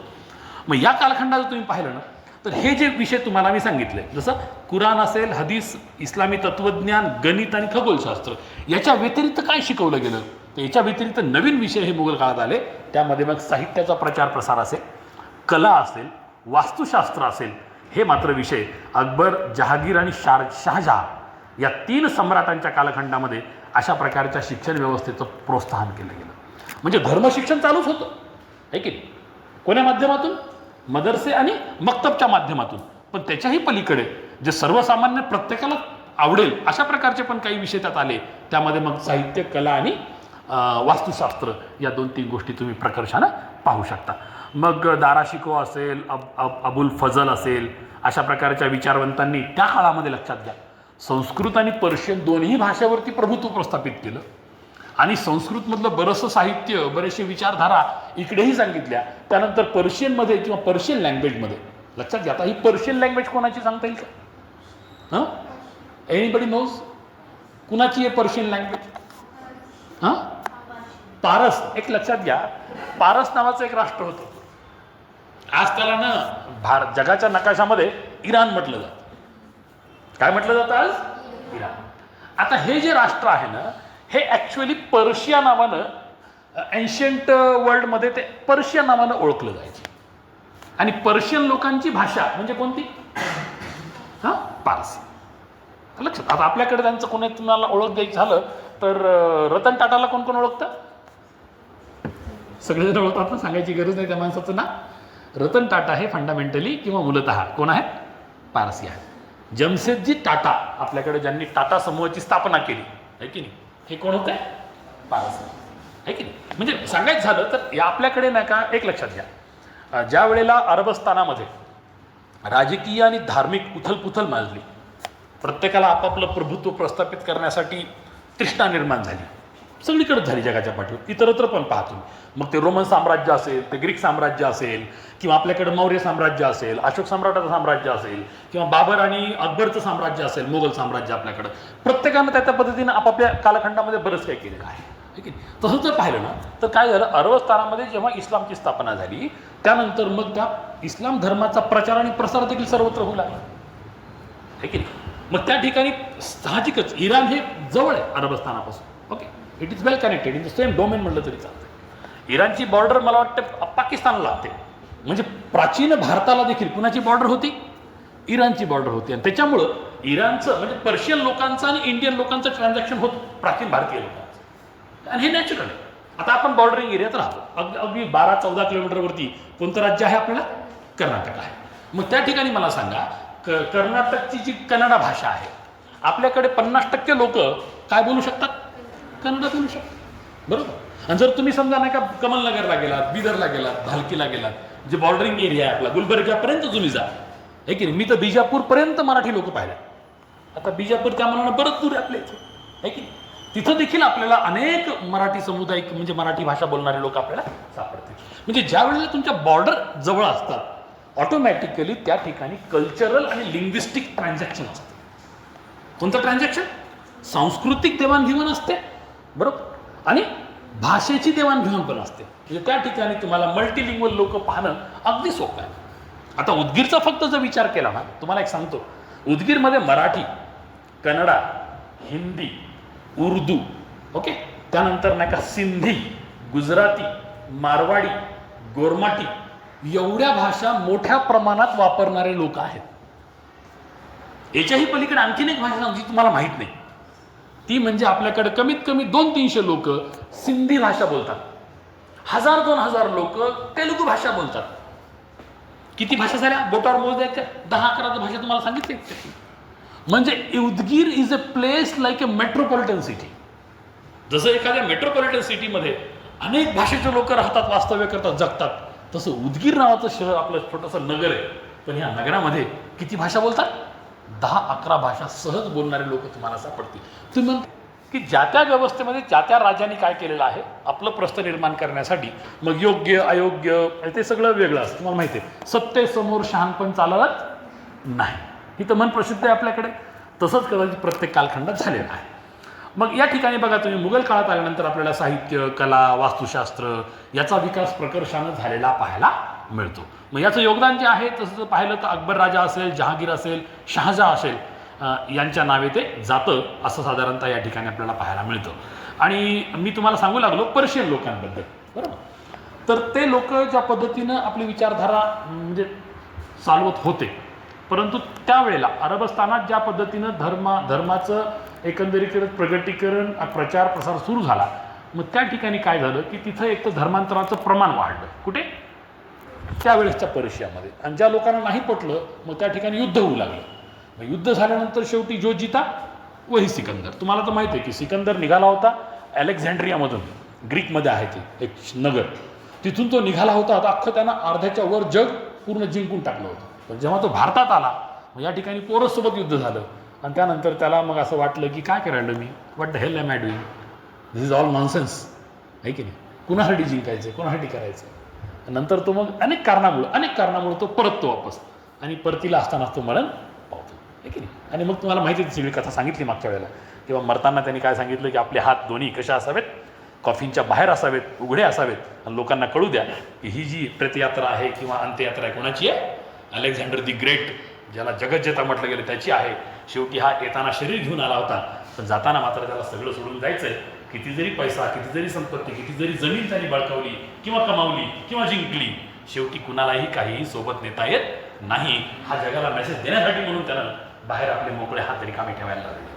मग या कालखंडात तुम्ही पाहिलं ना तर हे जे विषय तुम्हाला मी सांगितले, जसं कुराण असेल, हदीस, इस्लामी तत्वज्ञान, गणित आणि खगोलशास्त्र, याच्या व्यतिरिक्त काय शिकवलं गेलं तर याच्या व्यतिरिक्त नवीन विषय हे मुघल काळात आले. त्यामध्ये मग साहित्याचा प्रचार प्रसार असेल, कला असेल, वास्तुशास्त्र असेल, हे मात्र विषय अकबर, जहागीर आणि शहाजहा या 3 सम्राटांच्या कालखंडामध्ये अशा प्रकारच्या शिक्षण व्यवस्थेचं प्रोत्साहन केलं गेलं. म्हणजे धर्मशिक्षण चालूच होतं, आहे की नाही. कोण्या माध्यमातून? मदरसे आणि मक्तबच्या माध्यमातून. पण त्याच्याही पलीकडे जे सर्वसामान्य प्रत्येकाला आवडेल अशा प्रकारचे पण काही विषय त्यात आले. त्यामध्ये मग साहित्य, कला आणि वास्तुशास्त्र या 2-3 गोष्टी तुम्ही प्रकर्षानं पाहू शकता. मग दारा शिकोह असेल, अबुल फजल असेल, अशा प्रकारच्या विचारवंतांनी त्या काळामध्ये, लक्षात घ्या, संस्कृत आणि पर्शियन दोन्ही भाषेवरती प्रभुत्व प्रस्थापित केलं. आणि संस्कृतमधलं बरंचसं साहित्य, बरेचसे विचारधारा इकडेही सांगितल्या. त्यानंतर पर्शियनमध्ये किंवा पर्शियन लँग्वेजमध्ये, लक्षात घ्या, आता ही पर्शियन लँग्वेज कोणाची सांगता येईल का? हां, एनीबडी नोज? कुणाची आहे पर्शियन लँग्वेज? हां, पारस. एक लक्षात घ्या, पारस नावाचं एक राष्ट्र होतं. आज त्याला ना जगाच्या नकाशामध्ये इराण म्हटलं जातं. काय म्हटलं जातं आज? इराण. आता हे जे राष्ट्र आहे ना, हे ॲक्च्युअली पर्शिया नावानं एन्शियंट वर्ल्डमध्ये ते पर्शिया नावानं ओळखलं जायचं. आणि पर्शियन लोकांची भाषा म्हणजे कोणती? हां, पारसी. लक्षात. आता आपल्याकडे त्यांचं कोणी तुम्हाला ओळख द्यायचं झालं तर रतन टाटाला कोण कोण ओळखतं? सगळेजण ओळखतात ना, सांगायची गरज नाही त्या माणसाचं ना. रतन टाटा हे फंडामेंटली किंवा मूलतः कोण आहेत? पारसी आहेत. जमशेदजी टाटा, आपल्याकडे ज्यांनी टाटा समूहाची स्थापना केली, आहे की नाही, हे कोण होते? पारसी, आहे की नाही. म्हणजे सांगायचं झालं तर या आपल्याकडे नाही का, एक लक्षात घ्या, ज्या वेळेला अरबस्थानामध्ये राजकीय आणि धार्मिक उथलपुथल माजली, प्रत्येकाला आपापलं प्रभुत्व प्रस्थापित करण्यासाठी तृष्णा निर्माण झाली, सगळीकडे झाली जगाच्या पाठीवर, इतरत्र पण पाहतो. मग ते रोमन साम्राज्य असेल, ते ग्रीक साम्राज्य असेल, किंवा आपल्याकडे मौर्य साम्राज्य असेल, अशोक सम्राटाचं साम्राज्य असेल, किंवा बाबर आणि अकबरचं साम्राज्य असेल, मोगल साम्राज्य, आपल्याकडं प्रत्येकानं त्या पद्धतीनं आपापल्या कालखंडामध्ये बरंच काही केलेलं आहे. ठीक आहे. तसं जर पाहिलं ना तर काय झालं, अरबस्थानामध्ये जेव्हा इस्लामची स्थापना झाली त्यानंतर मग त्या इस्लाम धर्माचा प्रचार आणि प्रसार देखील सर्वत्र होऊ लागला, आहे की नाही. मग त्या ठिकाणी साहजिकच इराण हे जवळ आहे अरबस्थानापासून. Okay, it is well connected in the same domain म्हटलं तरी चालतं. इराणची बॉर्डर मला वाटतं पाकिस्तानला लागते. म्हणजे प्राचीन भारताला देखील कुणाची बॉर्डर होती? इराणची बॉर्डर होती. आणि त्याच्यामुळं इराणचं म्हणजे पर्शियन लोकांचं आणि इंडियन लोकांचं ट्रान्झॅक्शन होतं. प्राचीन भारतीय लोकांचं, आणि हे नॅचरल आहे. आता आपण बॉर्डरिंग एरियात राहतो, अगदी 12-14 किलोमीटरवरती कोणतं राज्य आहे आपल्याला? कर्नाटक आहे. मग त्या ठिकाणी मला सांगा, कर्नाटकची जी कन्नडा भाषा आहे, आपल्याकडे 50% लोक काय बोलू शकतात? कन्नड बोलू शकतात, बरोबर. आणि जर तुम्ही समजा नाही का कमलनगरला गेलात, बिदरला गेलात, भालकीला गेलात, जे बॉर्डरिंग एरिया आहे आपला, गुलबर्गापर्यंत तुम्ही जा, आहे की नाही. मी तर बिजापूरपर्यंत मराठी लोक पाहिले. आता बिजापूर त्या मनानं बरंच दूर आहे आपल्या इथे, आहे की. तिथं देखील आपल्याला अनेक मराठी समुदाय म्हणजे मराठी भाषा बोलणारे लोक आपल्याला सापडतील. म्हणजे ज्या वेळेला तुमच्या बॉर्डर जवळ असतात, ऑटोमॅटिकली त्या ठिकाणी कल्चरल आणि लिंग्विस्टिक ट्रान्झॅक्शन असते. कोणतं ट्रान्झॅक्शन? सांस्कृतिक देवाणघेवाण असते, बरोबर, आणि भाषेची देवाणघेवाण पण असते. म्हणजे त्या ठिकाणी तुम्हाला मल्टीलिंग्वल लोक पाहणं अगदी सोपं आहे. आता उदगीरचा फक्त जर विचार केला ना, तुम्हाला एक सांगतो, उदगीरमध्ये मराठी, कन्नडा, हिंदी, उर्दू, ओके, त्यानंतर नाही का सिंधी, गुजराती, मारवाडी, गोरमाटी, एवढ्या भाषा मोठ्या प्रमाणात वापरणारे लोक आहेत. याच्याही पलीकडे आणखीन एक भाषा जी तुम्हाला माहीत नाही, ती म्हणजे आपल्याकडे कमीत कमी 200-300 लोक सिंधी भाषा बोलतात, 1000-2000 लोक तेलुगू भाषा बोलतात. किती भाषा झाल्या? बोटावर मोजायच्या 10-11 भाषा तुम्हाला सांगितले. म्हणजे Udgir is a place like a metropolitan city. जसं एखाद्या मेट्रोपॉलिटन सिटीमध्ये अनेक भाषेचे लोक राहतात, वास्तव्य करतात, जगतात, तसं उदगीर नावाचं शहर आपलं छोटंसं नगर आहे. पण ह्या नगरामध्ये किती भाषा बोलतात? 10-11 भाषा सहज बोलणारे लोक तुम्हाला सापडतील. तुम्ही म्हणता की ज्या त्या व्यवस्थेमध्ये ज्या त्या राजाने काय केलेलं आहे आपलं प्रस्थ निर्माण करण्यासाठी, मग योग्य अयोग्य ते सगळं वेगळं असतं. तुम्हाला माहिती आहे, सत्तेसमोर शहाणपण चालत नाही, ही तर मन प्रसिद्ध आहे आपल्याकडे. तसंच कदाचित प्रत्येक कालखंडात झालेलं आहे. मग या ठिकाणी बघा तुम्ही, मुघल काळात आल्यानंतर आपल्याला साहित्य, कला, वास्तुशास्त्र याचा विकास प्रकर्षानं झालेला पाहायला मिळतो. मग याचं योगदान जे आहे तसं पाहिलं तर अकबर राजा असेल, जहांगीर असेल, शहाजहा असेल, यांच्या नावे ते जातं असं साधारणतः या ठिकाणी आपल्याला पाहायला मिळतं. आणि मी तुम्हाला सांगू लागलो पर्शियन लोकांबद्दल, बरोबर. तर ते लोक ज्या पद्धतीनं आपली विचारधारा म्हणजे चालवत होते, परंतु त्यावेळेला अरबस्थानात ज्या पद्धतीनं धर्माचं एकंदरीत प्रगटीकरण, प्रचार प्रसार सुरू झाला, मग त्या ठिकाणी काय झालं की तिथं एक तर धर्मांतराचं प्रमाण वाढलं. कुठे? त्यावेळेसच्या पर्शियामध्ये. आणि ज्या लोकांना नाही पटलं मग त्या ठिकाणी युद्ध होऊ लागलं. मग युद्ध झाल्यानंतर शेवटी जो जिता वही सिकंदर. तुम्हाला तर माहिती आहे की सिकंदर निघाला होता अलेक्झांड्रियामधून, ग्रीकमध्ये आहे ते एक नगर, तिथून तो निघाला होता. आता अख्खं त्यांना अर्ध्याच्या वर जग पूर्ण जिंकून टाकलं होतं. पण जेव्हा तो भारतात आला मग या ठिकाणी पोरससोबत युद्ध झालं, आणि त्यानंतर त्याला मग असं वाटलं की काय करायला मी, what the hell am I doing, this is all nonsense, आहे की नाही. कुणासाठी जिंकायचं, कुणासाठी करायचं. नंतर तो मग अनेक कारणामुळे तो परततो वापस, आणि परतीला असतानाच तो मरण पावतो, आहे की नाही. आणि मग तुम्हाला माहिती आहे सगळी कथा सांगितली मागच्या वेळेला, किंवा मरताना त्यांनी काय सांगितलं की आपले हात दोन्ही कशा असावेत, कॉफीनच्या बाहेर असावेत, उघडे असावेत, आणि लोकांना कळू द्या की ही जी प्रेतयात्रा आहे किंवा अंत्ययात्रा आहे कोणाची आहे? अलेक्झांडर दी ग्रेट, ज्याला जगज्जेता म्हटलं गेलं, त्याची आहे. शेवटी हा येताना शरीर घेऊन आला होता, पण जाताना मात्र त्याला सगळं सोडून जायचंय. किती जरी पैसा, किती जरी संपत्ती, किती जरी जमीन त्यांनी बळकावली किंवा कमावली किंवा जिंकली, शेवटी कुणालाही काहीही सोबत नेता येत नाही. हा जगाला मेसेज देण्यासाठी म्हणून त्यानं बाहेर आपले मोकळे हात रिकामे ठेवायला लागले.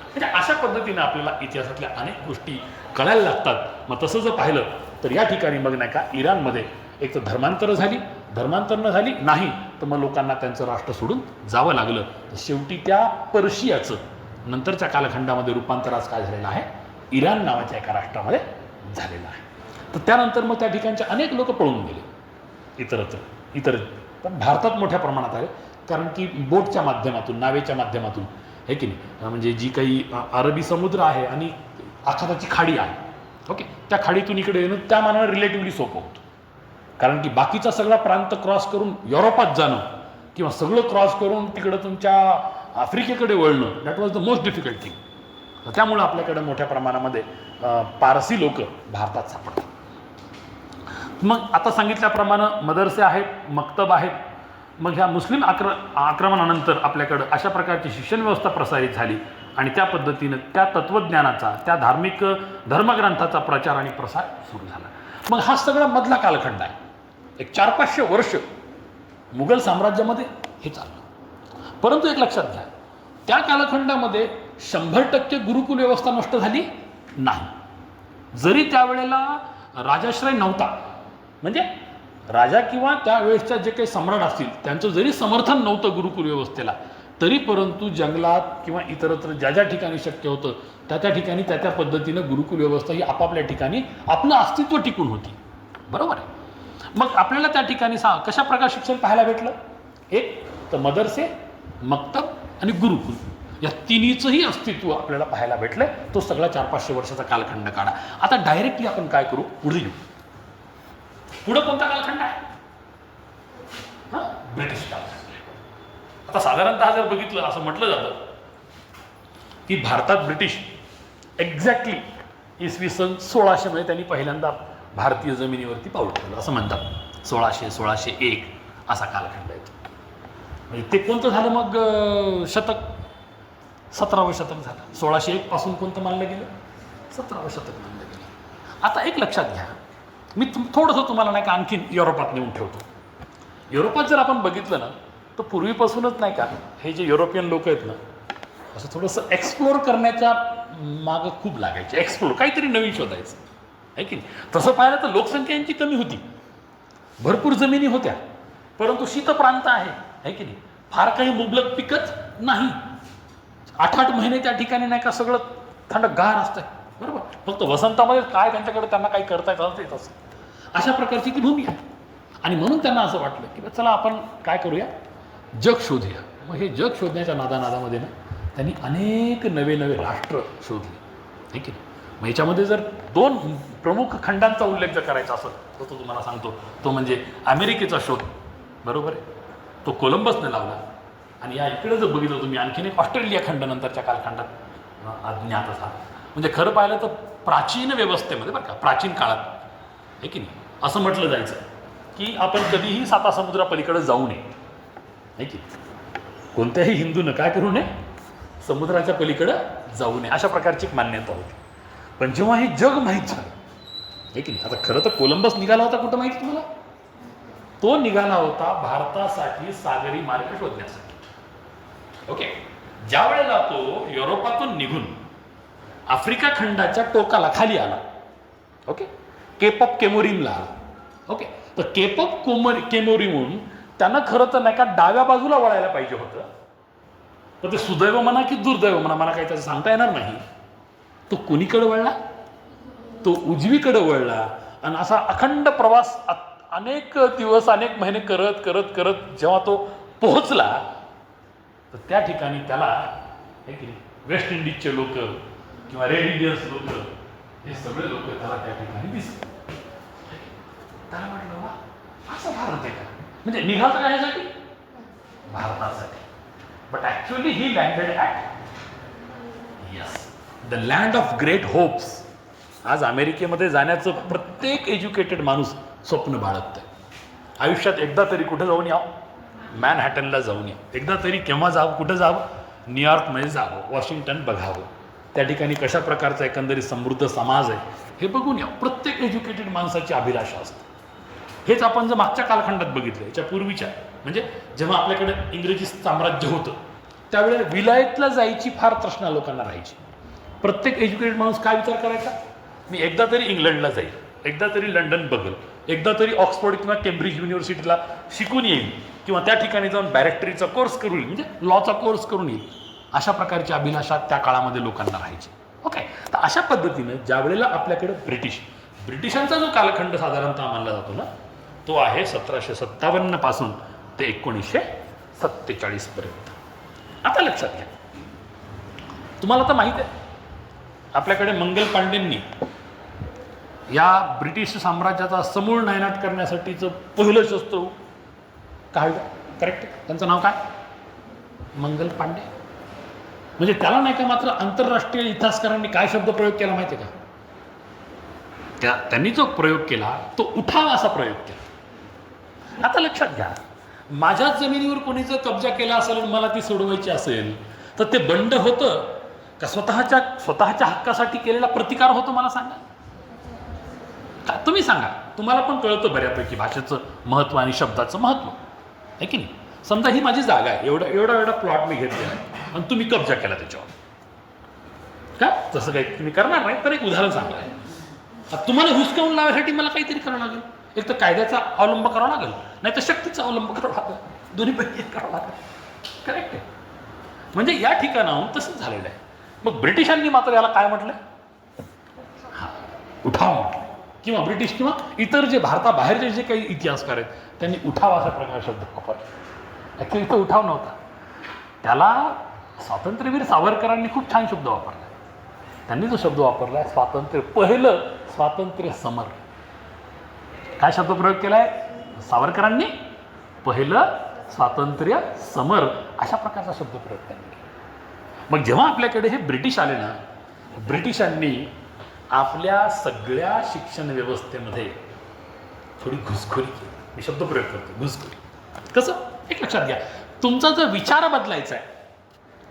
म्हणजे अशा पद्धतीनं आपल्याला इतिहासातल्या अनेक गोष्टी कळायला लागतात. मग तसं जर पाहिलं तर या ठिकाणी मग नाही का इराणमध्ये एक तर धर्मांतर न झाली नाही, तर मग लोकांना त्यांचं राष्ट्र सोडून जावं लागलं. तर शेवटी त्या पर्शियाचं नंतरच्या कालखंडामध्ये रूपांतर आज काय झालेलं आहे? इराण नावाच्या एका राष्ट्रामध्ये झालेलं आहे. तर त्यानंतर मग त्या ठिकाणचे अनेक लोक पळून गेले इतर पण भारतात मोठ्या प्रमाणात आले, कारण की बोटच्या माध्यमातून, नावेच्या माध्यमातून, आहे की नाही. म्हणजे जी काही अरबी समुद्र आहे आणि आखाताची खाडी आहे, ओके, त्या खाडीतून इकडे येणं त्या मानानं रिलेटिव्हली सोपं होतं. कारण की बाकीचा सगळा प्रांत क्रॉस करून युरोपात जाणं किंवा सगळं क्रॉस करून तिकडं तुमच्या आफ्रिकेकडे वळणं, that was the most difficult thing. त्यामुळं आपल्याकडे मोठ्या प्रमाणामध्ये पारसी लोक भारतात सापडतात. मग आता सांगितल्याप्रमाणे मदरसे आहेत, मक्तब आहेत. मग ह्या मुस्लिम आक्रमणानंतर आपल्याकडं अशा प्रकारची शिक्षण व्यवस्था प्रसारित झाली, आणि त्या पद्धतीनं त्या तत्त्वज्ञानाचा, त्या धार्मिक धर्मग्रंथाचा प्रचार आणि प्रसार सुरू झाला. मग हा सगळा मधला कालखंड आहे. एक 400-500 वर्ष मुघल साम्राज्यामध्ये हे चाललं. परंतु एक लक्षात घ्या, त्या कालखंडामध्ये 100% गुरुकुल व्यवस्था नष्ट झाली नाही. जरी त्यावेळेला राजाश्रय नव्हता, म्हणजे राजा किंवा त्यावेळेसच्या जे काही सम्राट असतील त्यांचं जरी समर्थन नव्हतं गुरुकुल व्यवस्थेला, तरी परंतु जंगलात किंवा इतरत्र ज्या ज्या ठिकाणी शक्य होतं त्या ठिकाणी त्या पद्धतीनं गुरुकुल व्यवस्था ही आपापल्या ठिकाणी आपलं अस्तित्व टिकून होती. बरोबर आहे. मग आपल्याला त्या ठिकाणी कशा प्रकारे शिक्षण पाहायला भेटलं? एक तर मदरसे, मक्तब आणि गुरुकुल या तिन्हीचंही अस्तित्व आपल्याला पाहायला भेटलं. तो सगळा 400-500 वर्षाचा कालखंड काढा. आता डायरेक्टली आपण काय करू, पुढे येऊ. पुढं कोणता कालखंड आहे? ब्रिटिश कालखंड. आता साधारणतः जर बघितलं असं म्हटलं जातं की भारतात ब्रिटिश एक्झॅक्टली इसवी सन 1600 मध्ये त्यांनी पहिल्यांदा भारतीय जमिनीवरती पाऊल ठेवलं असं म्हणतात. 1600-1601 असा कालखंड आहे. म्हणजे ते कोणतं झालं मग शतक? 17वं शतक झालं. 1601 पासून कोणतं मानलं गेलं? 17वं शतक मानलं गेलं. आता एक लक्षात घ्या, मी थोडंसं तुम्हाला नाही का आणखीन युरोपात नेऊन ठेवतो. युरोपात जर आपण बघितलं ना तर पूर्वीपासूनच नाही का हे जे युरोपियन लोक आहेत ना, असं थोडंसं एक्सप्लोर करण्याच्या मागं खूप लागायचे. एक्सप्लोर, काहीतरी नवीन शोधायचं आहे की नाही. तसं पाहिलं तर लोकसंख्या यांची कमी होती, भरपूर जमिनी होत्या, परंतु शीत प्रांत आहे की नाही, फार काही मुबलक पिकत नाही. 8-8 महिने त्या ठिकाणी नाही का सगळं थंडगार असतंय. बरोबर. फक्त वसंतामध्ये काय त्यांच्याकडे त्यांना काही करता येत असं, अशा प्रकारची ती भूमी आहे. आणि म्हणून त्यांना असं वाटलं की चला आपण काय करूया, जग शोधूया. मग हे जग शोधण्याच्या नादामध्ये ना त्यांनी अनेक नवे राष्ट्र शोधले, आहे की नाही. मग याच्यामध्ये जर 2 प्रमुख खंडांचा उल्लेख जर करायचा असेल तर तो तुम्हाला सांगतो, तो म्हणजे अमेरिकेचा शोध. बरोबर आहे, तो कोलंबसने लावला. आणि या इकडे जर बघितलं तुम्ही आणखीन एक ऑस्ट्रेलिया खंड नंतरच्या कालखंडात अज्ञात झाला. म्हणजे खरं पाहिलं तर प्राचीन व्यवस्थेमध्ये, बरं का, प्राचीन काळात आहे की नाही, असं म्हटलं जायचं की आपण कधीही सातासमुद्रापलीकडे जाऊ नये, आहे की कोणत्याही हिंदूनं काय करू नये, समुद्राच्या पलीकडं जाऊ नये, अशा प्रकारची एक मान्यता होती. पण जेव्हा हे जग माहीत झालं, आहे की नाही, आता खरं तर कोलंबस निघाला होता कुठं माहिती तुम्हाला? तो निघाला होता भारतासाठी सागरी मार्ग शोधण्यासाठी. ओके. ज्या वेळेला तो युरोपातून निघून आफ्रिका खंडाच्या टोकाला खाली आला, ओके, केप ऑफ केमोरिमला आला. ओके. तर केप ऑफ केमोरिमहून त्यानं खरं तर नाही का डाव्या बाजूला वळायला पाहिजे होतं. तर ते सुदैव म्हणा की दुर्दैव म्हणा, मला काही त्याचं सांगता येणार नाही. तो कोणीकडे वळला? तो उजवीकडे वळला. आणि असा अखंड प्रवास अनेक दिवस अनेक महिने करत करत करत जेव्हा तो पोहोचला तर त्या ठिकाणी त्याला वेस्ट इंडिजचे लोक किंवा रेड इंडियन्स लोक, हे सगळे लोक त्याला त्या ठिकाणी दिसले. त्याला म्हटलं वा असं भारत आहे का? म्हणजे निघालं का ह्यासाठी? भारतासाठी. But actually he landed at the land of great hopes. आज अमेरिकेमध्ये जाण्याचं प्रत्येक एज्युकेटेड माणूस स्वप्न बाळगतंय. आयुष्यात एकदा तरी कुठं जाऊन यावं, मॅनहॅटनला जाऊन या, एकदा तरी केव्हा जावं, कुठं जावं, न्यूयॉर्कमध्ये जावं, वॉशिंग्टन बघावं, त्या ठिकाणी कशा प्रकारचा एकंदरीत समृद्ध समाज आहे हे बघून यावं. प्रत्येक एज्युकेटेड माणसाची अभिलाषा असते. हेच आपण जर मागच्या कालखंडात बघितलं, याच्या पूर्वीच्या, म्हणजे जेव्हा आपल्याकडे इंग्रजी साम्राज्य होतं त्यावेळेला विलायतला जायची फार तृष्णा लोकांना राहायची. प्रत्येक एज्युकेटेड माणूस काय विचार करायचा, मी एकदा तरी इंग्लंडला जाईल, एकदा तरी लंडन बघेल, एकदा तरी ऑक्सफोर्ड किंवा केम्ब्रिज युनिव्हर्सिटीला शिकून येईल किंवा त्या ठिकाणी जाऊन बॅरिस्टरीचा कोर्स करून येईल, म्हणजे लॉचा कोर्स करून येईल. अशा प्रकारची अभिलाषा त्या काळामध्ये लोकांना राहायची. ओके. तर अशा पद्धतीनं ज्या वेळेला आपल्याकडे ब्रिटिशांचा जो कालखंड साधारणतः मानला जातो ना, तो आहे 1757 पासून ते 1947 पर्यंत. आता लक्षात घ्या, तुम्हाला तर माहिती आहे आपल्याकडे मंगल पांडेंनी या ब्रिटिश साम्राज्याचा समूळ नायनाट करण्यासाठीचं पहिलं शस्त्र काढलं. करेक्ट. त्यांचं नाव काय? मंगल पांडे. म्हणजे त्याला नाही का मात्र आंतरराष्ट्रीय इतिहासकारांनी काय शब्द प्रयोग केला माहिती आहे का? त्यांनी जो प्रयोग केला तो उठाव असा प्रयोग केला. आता लक्षात घ्या, माझ्याच जमिनीवर कोणी जर कब्जा केला असेल आणि मला ती सोडवायची असेल तर ते बंड होतं का स्वतःच्या हक्कासाठी केलेला प्रतिकार होतो? मला सांगा. तुम्ही सांगा. तुम्हाला पण कळतं बऱ्यापैकी भाषेचं महत्त्व आणि शब्दाचं महत्त्व, आहे की नाही. समजा ही माझी जागा आहे, एवढा प्लॉट मी घेतलेला आहे आणि तुम्ही कब्जा केला त्याच्यावर, का तसं काही तुम्ही करणार नाही, तर एक उदाहरण सांगलं आहे. आता तुम्हाला हुसकावून लावायसाठी मला काहीतरी करावं लागेल. एक तर कायद्याचा अवलंब करावा लागेल, नाही तर शक्तीचा अवलंब करावा लागेल. दोन्हीपैकी करावं लागेल. करेक्ट आहे. म्हणजे या ठिकाणाहून तसंच झालेलं आहे. मग ब्रिटिशांनी मात्र याला काय म्हटलं? उठाव म्हटलं. किंवा ब्रिटिश किंवा इतर जे भारताबाहेरचे जे काही इतिहासकार आहेत त्यांनी उठाव असा प्रकार शब्द वापरला. ॲक्च्युली इथं उठाव नव्हता, त्याला स्वातंत्र्यवीर सावरकरांनी खूप छान शब्द वापरला. त्यांनी जो शब्द वापरला आहे स्वातंत्र्य, पहिलं स्वातंत्र्य समर. काय शब्दप्रयोग केला आहे सावरकरांनी? पहिलं स्वातंत्र्य समर, अशा प्रकारचा शब्दप्रयोग त्यांनी केला. मग जेव्हा आपल्याकडे हे ब्रिटिश आले ना, ब्रिटिशांनी आपल्या सगळ्या शिक्षण व्यवस्थेमध्ये थोडी घुसखोरी केली. मी शब्दप्रयोग करतो, घुसखोरी. कसं? एक लक्षात घ्या, तुमचा जर विचार बदलायचा आहे,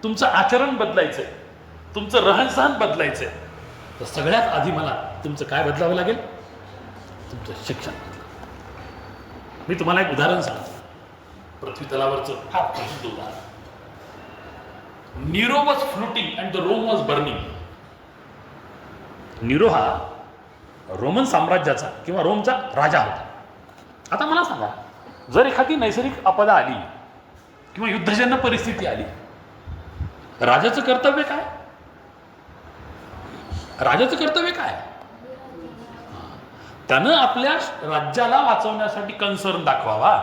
तुमचं आचरण बदलायचं आहे, तुमचं रहनसहन बदलायचं आहे, तर सगळ्यात आधी मला तुमचं काय बदलावं लागेल? तुमचं शिक्षण बदलावं. मी तुम्हाला एक उदाहरण सांगतो, पृथ्वी तलावरचं फार प्रसिद्ध उदाहरण. Nero was fluting and the Rome was burning. Nero हा रोमन साम्राज्याचा किंवा रोमचा राजा होता. आता मला सांगा, जर एखादी नैसर्गिक आपदा आली किंवा युद्धजन्य परिस्थिती आली, राजाचं कर्तव्य काय? राजाचं कर्तव्य काय? त्यानं आपल्या राज्याला वाचवण्यासाठी कन्सर्न दाखवावा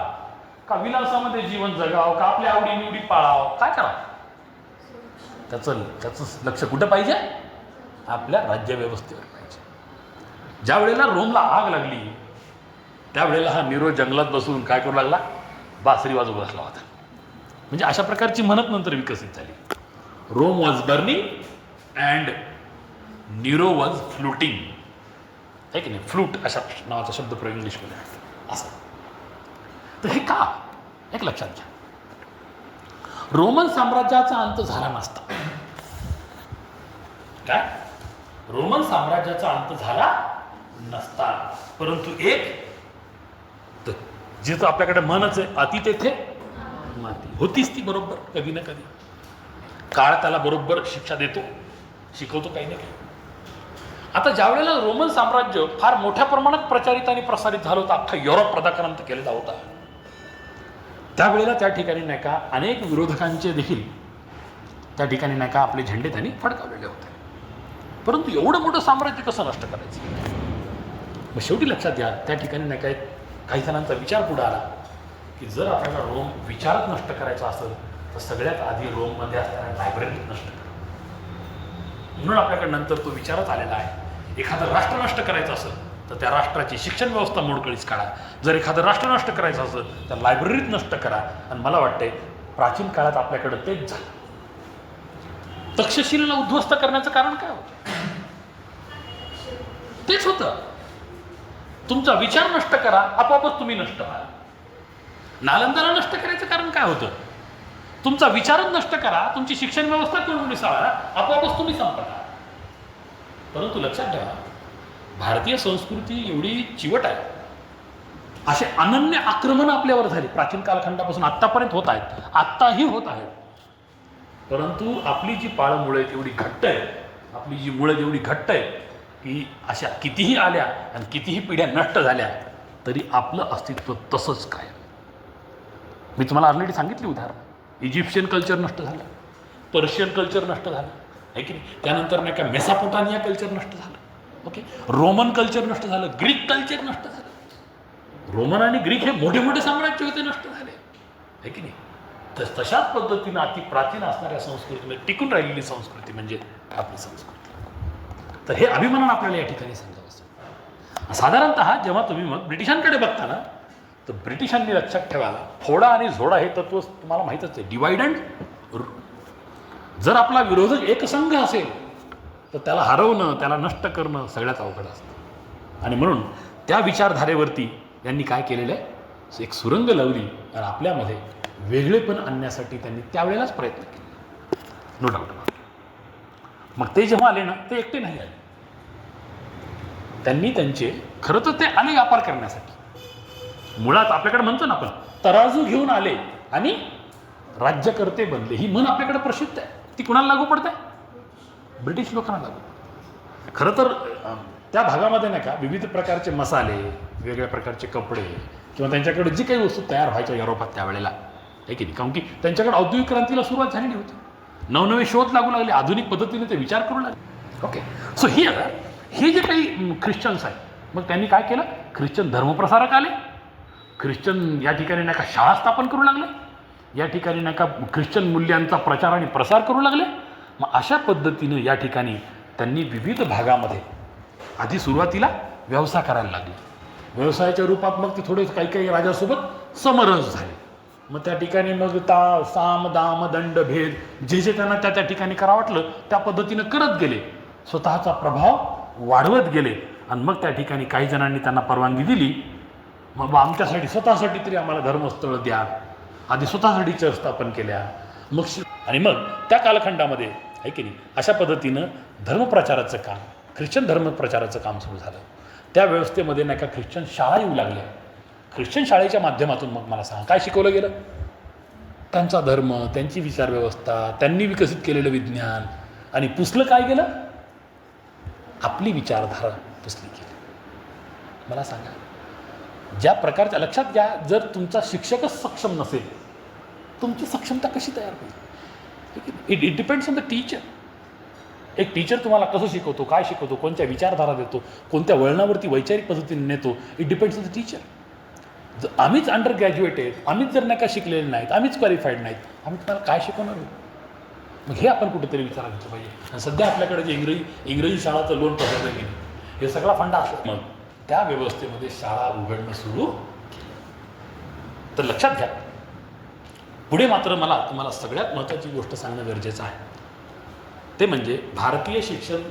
का विलासामध्ये जीवन जगावं का आपल्या आवडीनिवडी पाळावं? काय करावं? त्याचं लक्ष कुठं पाहिजे? आपल्या राज्यव्यवस्थेवर पाहिजे. ज्या वेळेला रोमला आग लागली त्यावेळेला हा नीरो जंगलात बसून काय करू लागला? बासरी वाजवू बसला होता. म्हणजे अशा प्रकारची म्हणत नंतर विकसित झाली. Rome was burning and Nero was fluting. आहे की नाही? फ्लूट अशा नावाचा शब्द प्रयोग इंग्लिशमध्ये आहे असं. तर हे का? एक लक्षात घ्या, रोमन साम्राज्याचा अंत झाला नसता. काय? रोमन साम्राज्याचा अंत झाला नसता, परंतु एक जिथं आपल्याकडे मनच आहे, अति तेथे माती होतीच ती बरोबर. कधी ना कधी काळ त्याला बरोबर शिक्षा देतो, शिकवतो काही ना काही. आता ज्या वेळेला रोमन साम्राज्य फार मोठ्या प्रमाणात प्रचारित आणि प्रसारित झालं होतं, अख्खा युरोप प्रदाक्रांत केलेला होता, त्यावेळेला त्या ठिकाणी नाही का अनेक विरोधकांचे देखील त्या ठिकाणी नाही का आपले झेंडे त्यांनी फडकावलेले होते. परंतु एवढं मोठं साम्राज्य कसं नष्ट करायचं? मग शेवटी लक्षात घ्या, त्या ठिकाणी नाही काय काही जणांचा विचार पुढे आला की जर आपल्याला रोम विचारच नष्ट करायचा असेल तर सगळ्यात आधी रोममध्ये असणाऱ्या लायब्ररी नष्ट करा. म्हणून आपल्याकडे नंतर तो विचारच आलेला आहे, एखादं राष्ट्र नष्ट करायचं असेल तर त्या राष्ट्राची शिक्षण व्यवस्था मोडकळीस काढा. जर एखादं राष्ट्र नष्ट करायचं असेल तर लायब्ररीत नष्ट करा. आणि मला वाटते प्राचीन काळात आपल्याकडं तेच झालं. तक्षशिलेला उद्ध्वस्त करण्याचं कारण काय होतं? तेच होतं, तुमचा विचार नष्ट करा, आपोआपच तुम्ही नष्ट व्हा. नालंदाला नष्ट करायचं कारण काय होतं? तुमचा विचारच नष्ट करा, तुमची शिक्षण व्यवस्था करून मिसळा, आपोआपच तुम्ही संपता. परंतु लक्षात ठेवा, भारतीय संस्कृती एवढी चिवट आहे, असे अनन्य आक्रमण आपल्यावर झाले प्राचीन कालखंडापासून आत्तापर्यंत होत आहेत, आत्ताही होत आहेत. परंतु आपली जी पाळमुळे तेवढी घट्ट आहे, आपली जी मुळे तेवढी घट्ट आहे की अशा कितीही आल्या आणि कितीही पिढ्या नष्ट झाल्या तरी आपलं अस्तित्व तसंच काय. मी तुम्हाला ऑलरेडी सांगितली उदाहरण, इजिप्शियन कल्चर नष्ट झालं, पर्शियन कल्चर नष्ट झालं आहे की नाही, त्यानंतर नाही का मेसोपोटामिया कल्चर नष्ट झालं, ओके, रोमन कल्चर नष्ट झालं, ग्रीक कल्चर नष्ट झालं. रोमन आणि ग्रीक हे मोठे मोठे साम्राज्य होते, नष्ट झाले आहे की नाही. तर तशाच पद्धतीनं अति प्राचीन असणाऱ्या संस्कृतीमध्ये टिकून राहिलेली संस्कृती म्हणजे आपली संस्कृती. तर हे अभिमानानं आपल्याला या ठिकाणी समजावं असतं. साधारणतः जेव्हा तुम्ही मग ब्रिटिशांकडे बघता ना, तर ब्रिटिशांनी लक्षात ठेवा, फोडा आणि झोडा हे तत्व तुम्हाला माहीतच आहे, डिवाइड अँड रूल. जर आपला विरोधक एकसंघ असेल तर त्याला हरवणं, त्याला नष्ट करणं सगळ्यात अवघड असतं. आणि म्हणून त्या विचारधारेवरती त्यांनी काय केलेलं आहे, एक सुरंग लावली आणि आपल्यामध्ये वेगळेपण आणण्यासाठी त्यांनी त्यावेळेलाच प्रयत्न केले, नो डाऊट. मग ते जेव्हा आले ना, ते एकटे नाही आले, त्यांनी त्यांचे खरं तर ते आले व्यापार करण्यासाठी. मुळात आपल्याकडे म्हणतो ना आपण, तराजू घेऊन आले आणि राज्यकर्ते बनले. ही म्हण आपल्याकडे प्रसिद्ध आहे. ती कुणाला लागू पडते? ब्रिटिश लोकांना लागू. खरं तर त्या भागामध्ये नाही का विविध प्रकारचे मसाले, वेगवेगळ्या प्रकारचे कपडे किंवा त्यांच्याकडे जी काही वस्तू तयार व्हायच्या युरोपात त्यावेळेला, आहे की नाही, कारण की त्यांच्याकडे औद्योगिक क्रांतीला सुरुवात झालेली होती. नवनवे शोध लागू लागले, आधुनिक पद्धतीने ते विचार करू लागले. ओके, सो हे जे काही ख्रिश्चन्स आहेत, मग त्यांनी काय केलं, ख्रिश्चन धर्मप्रसारक आले, ख्रिश्चन या ठिकाणी नाही का शाळा स्थापन करू लागले, या ठिकाणी नाही का ख्रिश्चन मूल्यांचा प्रचार आणि प्रसार करू लागले. मग अशा पद्धतीनं या ठिकाणी त्यांनी विविध भागामध्ये आधी सुरुवातीला व्यवसाय करायला लागले. व्यवसायाच्या रूपात मग ते थोडे काही काही राजासोबत समरस झाले. मग त्या ठिकाणी मग साम दाम दंड भेद जे त्यांना त्या ठिकाणी करा वाटलं त्या पद्धतीनं करत गेले, स्वतःचा प्रभाव वाढवत गेले. आणि मग त्या ठिकाणी काही जणांनी त्यांना परवानगी दिली, मग आमच्यासाठी स्वतःसाठी तरी आम्हाला धर्मस्थळ द्या. आधी स्वतःसाठी चर्च स्थापन केल्या, आणि मग त्या कालखंडामध्ये आहे की नाही अशा पद्धतीनं धर्मप्रचाराचं काम, ख्रिश्चन धर्मप्रचाराचं काम सुरू झालं. त्या व्यवस्थेमध्ये नाही का ख्रिश्चन शाळा येऊ लागल्या. ख्रिश्चन शाळेच्या माध्यमातून मग मला सांग काय शिकवलं गेलं, त्यांचा धर्म, त्यांची विचारव्यवस्था, त्यांनी विकसित केलेलं विज्ञान, आणि पुसलं काय गेलं, आपली विचारधारा पुसली गेली. मला सांगा, ज्या प्रकारच्या, लक्षात घ्या, जर तुमचा शिक्षकच सक्षम नसेल, तुमची सक्षमता कशी तयार होईल? It depends on the teacher. एक टीचर तुम्हाला कसं शिकवतो, काय शिकवतो, कोणत्या विचारधारा देतो, कोणत्या वळणावरती वैचारिक पद्धतीने नेतो, it depends on the teacher. जर आम्हीच अंडर ग्रॅज्युएट आहेत, आम्हीच जर नाही का शिकलेले नाहीत, आम्हीच क्वालिफाईड नाहीत, आम्ही तुम्हाला काय शिकवणार? मग हे आपण कुठेतरी विचार घेतलं पाहिजे. आणि सध्या आपल्याकडे जे इंग्रजी शाळाचं लोन पद्धत आहे हे सगळा फंडा असतो. मग त्या व्यवस्थेमध्ये शाळा उघडणं सुरू तर लक्षात घ्या. पुढे मात्र मला तुम्हाला सगळ्यात महत्त्वाची गोष्ट सांगणं गरजेचं आहे, ते म्हणजे भारतीय शिक्षण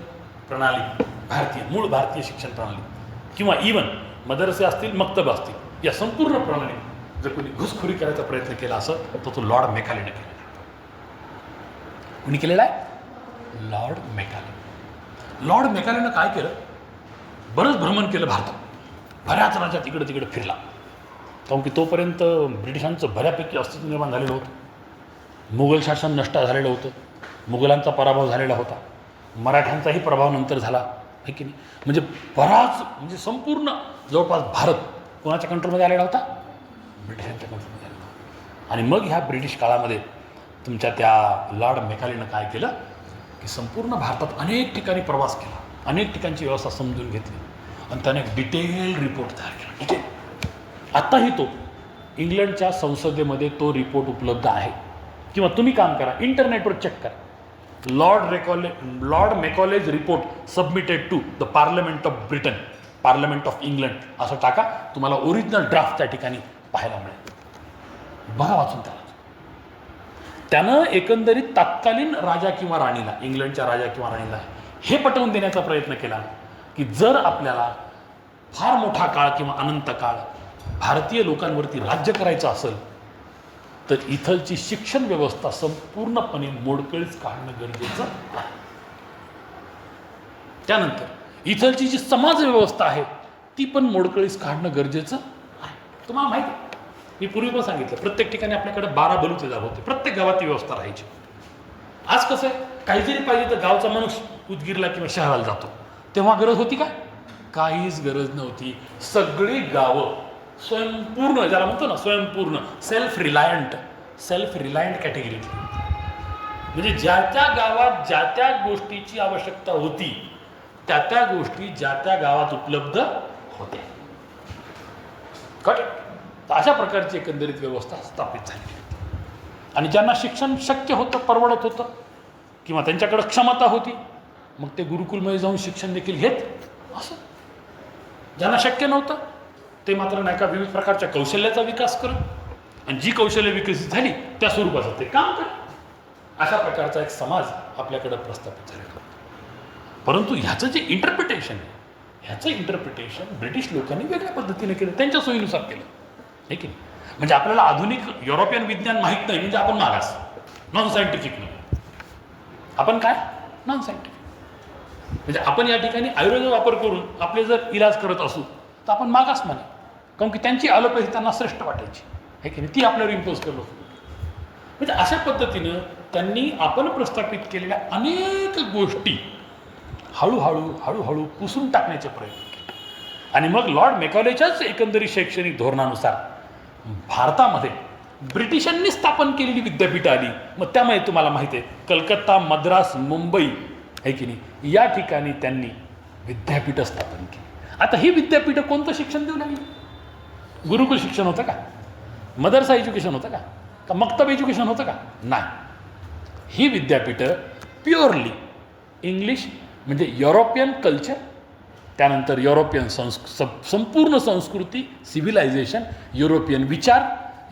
प्रणाली, मूळ भारतीय शिक्षण प्रणाली किंवा इवन मदरसे असतील, मक्तब असतील, या संपूर्ण प्रणाली जर कोणी घुसखोरी करायचा प्रयत्न केला असं तो लॉर्ड मेकॉलेने केलेला आहे. कोणी केलेला आहे? Lord Macaulay. लॉर्ड मेकॉलेनं काय केलं, बरंच भ्रमण केलं भारतात, बऱ्याच राज्यात इकडं तिकडं फिरला, कारण की तोपर्यंत ब्रिटिशांचं बऱ्यापैकी अस्तित्व निर्माण झालेलं होतं. मुघल शासन नष्ट झालेलं होतं, मुघलांचा पराभव झालेला होता, मराठ्यांचाही प्रभाव नंतर झाला आहे की नाही. म्हणजे बराच, म्हणजे संपूर्ण जवळपास भारत कोणाच्या कंट्रोलमध्ये आलेला होता? ब्रिटिशांच्या कंट्रोलमध्ये आलेला होता. आणि मग ह्या ब्रिटिश काळामध्ये तुमच्या त्या लॉर्ड मेकॉलेनं काय केलं की संपूर्ण भारतात अनेक ठिकाणी प्रवास केला, अनेक ठिकाणची व्यवस्था समजून घेतली, आणि त्याने एक डिटेल रिपोर्ट तयार केला. डिटेल. आत्ताही तो इंग्लंडच्या संसदेमध्ये तो रिपोर्ट उपलब्ध आहे, किंवा तुम्ही काम करा, इंटरनेटवर चेक करा, Lord Macaulay's report submitted to the parliament of Britain, parliament of England असं टाका, तुम्हाला ओरिजिनल ड्राफ्ट त्या ठिकाणी पाहायला मिळेल. बघा वाचून त्यानं एकंदरीत तत्कालीन राजा किंवा राणीला, इंग्लंडच्या राजा किंवा राणीला हे पटवून देण्याचा प्रयत्न केला की जर आपल्याला फार मोठा काळ किंवा अनंत काळ भारतीय लोकांवरती राज्य करायचं असेल तर इथलची शिक्षण व्यवस्था संपूर्णपणे मोडकळीस काढणं गरजेचं आहे. त्यानंतर इथलची जी समाज व्यवस्था आहे ती पण मोडकळीस काढणं गरजेचं आहे. तुम्हाला माहिती आहे, मी पूर्वी पण सांगितलं, प्रत्येक ठिकाणी आपल्याकडे 12 बलुतेदार होते, प्रत्येक गावात ती व्यवस्था राहायची. आज कसं आहे, काही जरी पाहिजे तर गावचा माणूस उदगीरला किंवा शहराला जातो. तेव्हा गरज होती का? काहीच गरज नव्हती. सगळी गावं स्वयंपूर्ण, ज्याला म्हणतो ना स्वयंपूर्ण, सेल्फ रिलायंट कॅटेगरी. म्हणजे ज्या त्या गावात ज्या त्या गोष्टीची आवश्यकता होती त्या त्या गोष्टी ज्या त्या गावात उपलब्ध होत्या. करेक्ट. अशा प्रकारची एकंदरीत व्यवस्था स्थापित झाली. आणि ज्यांना शिक्षण शक्य होतं, परवडत होतं, किंवा त्यांच्याकडे क्षमता होती, मग ते गुरुकुलमध्ये जाऊन शिक्षण देखील घेत असं. ज्यांना शक्य नव्हतं ते मात्र नाही का विविध प्रकारच्या कौशल्याचा विकास करत, आणि जी कौशल्य विकसित झाली त्या स्वरूपाचं ते काम करत. अशा प्रकारचा एक समाज आपल्याकडं प्रस्थापित झालेला होता. परंतु ह्याचं जे इंटरप्रिटेशन आहे, ह्याचं इंटरप्रिटेशन ब्रिटिश लोकांनी वेगळ्या पद्धतीने केलं, त्यांच्या सोयीनुसार केलं, आहे की नाही. म्हणजे आपल्याला आधुनिक युरोपियन विज्ञान माहीत नाही म्हणजे आपण मागास, नॉन सायंटिफिक नाही. आपण काय? Non scientific. म्हणजे आपण या ठिकाणी आयुर्वेद वापर करून आपले जर इलाज करत असू तर आपण मागास म्हणे, कारण की त्यांची ॲलोपॅथी त्यांना श्रेष्ठ वाटायची, आहे की नाही, ती आपल्यावर इम्पोज करत होती. म्हणजे अशा पद्धतीनं त्यांनी आपण प्रस्थापित केलेल्या अनेक गोष्टी हळूहळू पुसून टाकण्याचे प्रयत्न केले. आणि मग लॉर्ड मेकॉलेच्याच एकंदरीत शैक्षणिक धोरणानुसार भारतामध्ये ब्रिटिशांनी स्थापन केलेली विद्यापीठं आली. मग त्यामुळे तुम्हाला माहिती आहे कलकत्ता, मद्रास, मुंबई आहे की नाही, या ठिकाणी त्यांनी विद्यापीठं स्थापन केली. आता ही विद्यापीठं कोणतं शिक्षण देऊ लागली? गुरुकुल शिक्षण होतं का? मदरसा एज्युकेशन होतं का मक्तब एज्युकेशन होतं का? नाही. ही विद्यापीठं प्युअरली इंग्लिश म्हणजे युरोपियन कल्चर, त्यानंतर युरोपियन संपूर्ण संस्कृती, सिव्हिलायझेशन, युरोपियन विचार,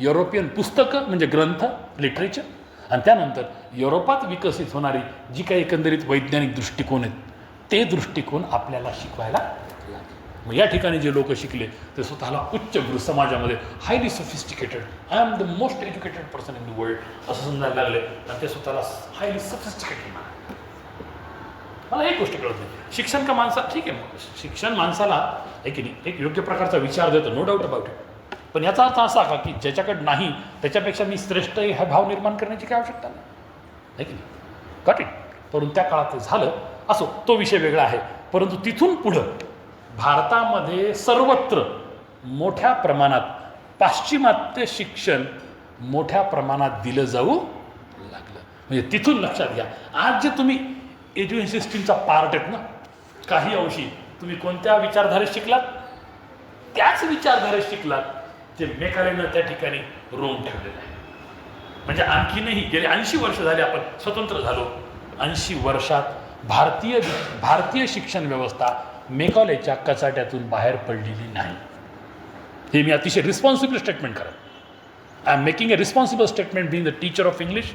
युरोपियन पुस्तकं म्हणजे ग्रंथ, लिटरेचर, आणि त्यानंतर युरोपात विकसित होणारी जी काही एकंदरीत वैज्ञानिक दृष्टिकोन आहेत ते दृष्टिकोन आपल्याला शिकवायला लागले. मग या ठिकाणी जे लोक शिकले ते स्वतःला उच्चभ्रू समाजामध्ये highly sophisticated, I am the most educated person in the world असं समजायला लागले आणि ते स्वतःला हायली सोफिस्टिकेटेड मानले. मला एक गोष्ट कळत नाही, शिक्षण का माणसा ठीक आहे, शिक्षण माणसाला आहे की नाही एक योग्य प्रकारचा विचार देतो, नो डाऊट अबाउट इट. पण याचा अर्थ असा का की ज्याच्याकडे नाही त्याच्यापेक्षा मी श्रेष्ठ हा भाव निर्माण करण्याची काय आवश्यकता नाही, आहे की नाही? Got it. परंतु त्या काळात ते झालं, असो, तो विषय वेगळा आहे. परंतु तिथून पुढं भारतामध्ये सर्वत्र मोठ्या प्रमाणात पाश्चिमात्य शिक्षण मोठ्या प्रमाणात दिलं जाऊ लागलं. म्हणजे तिथून लक्षात घ्या, आज जे तुम्ही एज्युकेशन सिस्टीमचा पार्ट आहेत ना, काही अंशी तुम्ही कोणत्या विचारधारेत शिकलात, त्याच विचारधारेत शिकलात जे मेकालेनं त्या ठिकाणी रोवून ठेवलेलं आहे. म्हणजे आणखीनही गेले 80 वर्ष झाले आपण स्वतंत्र झालो, 80 वर्षात भारतीय शिक्षण व्यवस्था मेकॉलेच्या कचाट्यातून बाहेर पडलेली नाही. हे मी अतिशय रिस्पॉन्सिबल स्टेटमेंट करत. I am making a responsible statement being the teacher of English,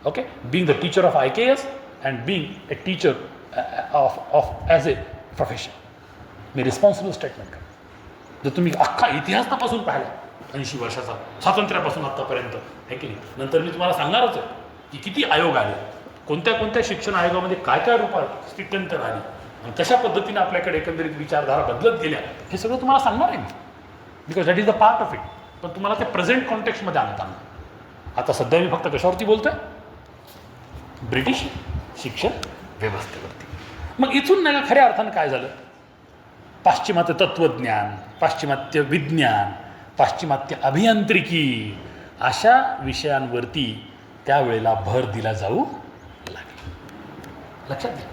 okay, being the teacher of IKS and being a teacher of as a profession. Me responsible statement करतो. जर तुम्ही अख्खा इतिहास तपासून पाहिला 80 वर्षाचा स्वातंत्र्यापासून आत्तापर्यंत, आहे की नाही, नंतर मी तुम्हाला सांगणारच आहे की किती आयोग आले, कोणत्या शिक्षण आयोगामध्ये काय रूपात स्थित्यंतर आली आणि कशा पद्धतीने आपल्याकडे एकंदरीत विचारधारा बदलत गेल्या, हे सगळं तुम्हाला सांगणार आहे मी, because that is the part of it. पण तुम्हाला ते प्रेझेंट कॉन्टेक्स्टमध्ये आणत आणलं. आता सध्या मी फक्त कशावरती बोलतोय? ब्रिटिश शिक्षण व्यवस्थेवरती. मग इथून नाही का खऱ्या अर्थानं काय झालं? पाश्चिमात्य तत्त्वज्ञान, पाश्चिमात्य विज्ञान, पाश्चिमात्य अभियांत्रिकी अशा विषयांवरती त्यावेळेला भर दिला जाऊ लागला. लक्षात घ्या,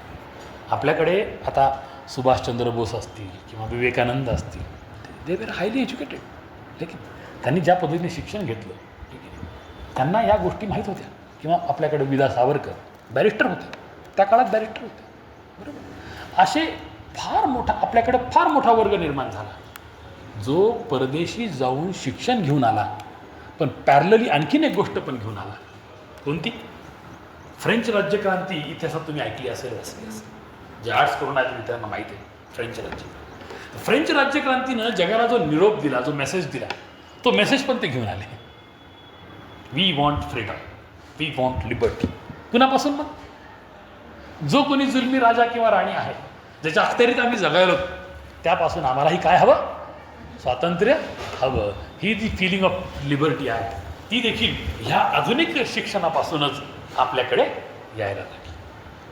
आपल्याकडे आता सुभाषचंद्र बोस असतील किंवा विवेकानंद असतील, दे वेर हायली एज्युकेटेड, ठीक आहे. त्यांनी ज्या पद्धतीने शिक्षण घेतलं, ठीक आहे, त्यांना या गोष्टी माहीत होत्या. किंवा आपल्याकडे विदा सावरकर बॅरिस्टर होते, त्या काळात बॅरिस्टर होते, बरोबर. असे आपल्याकडे फार मोठा वर्ग निर्माण झाला जो परदेशी जाऊन शिक्षण घेऊन आला, पण पॅरलली आणखीन एक गोष्ट पण घेऊन आला. कोणती? फ्रेंच राज्यक्रांती इतिहासात तुम्ही ऐकली असेल. जे आर्ट्स करून आहेत त्यांना माहिती आहे फ्रेंच राज्यक्रांतीनं जगाला जो निरोप दिला, जो मेसेज दिला, तो मेसेज पण ते घेऊन आले. We want freedom, we want liberty. कुणापासून? मग जो कोणी जुलमी राजा किंवा राणी आहे, ज्याच्या अखत्यारीत आम्ही जगायलो, त्यापासून आम्हालाही काय हवं? स्वातंत्र्य हवं. ही जी फिलिंग ऑफ लिबर्टी आहे ती देखील ह्या आधुनिक शिक्षणापासूनच आपल्याकडे यायला लागली.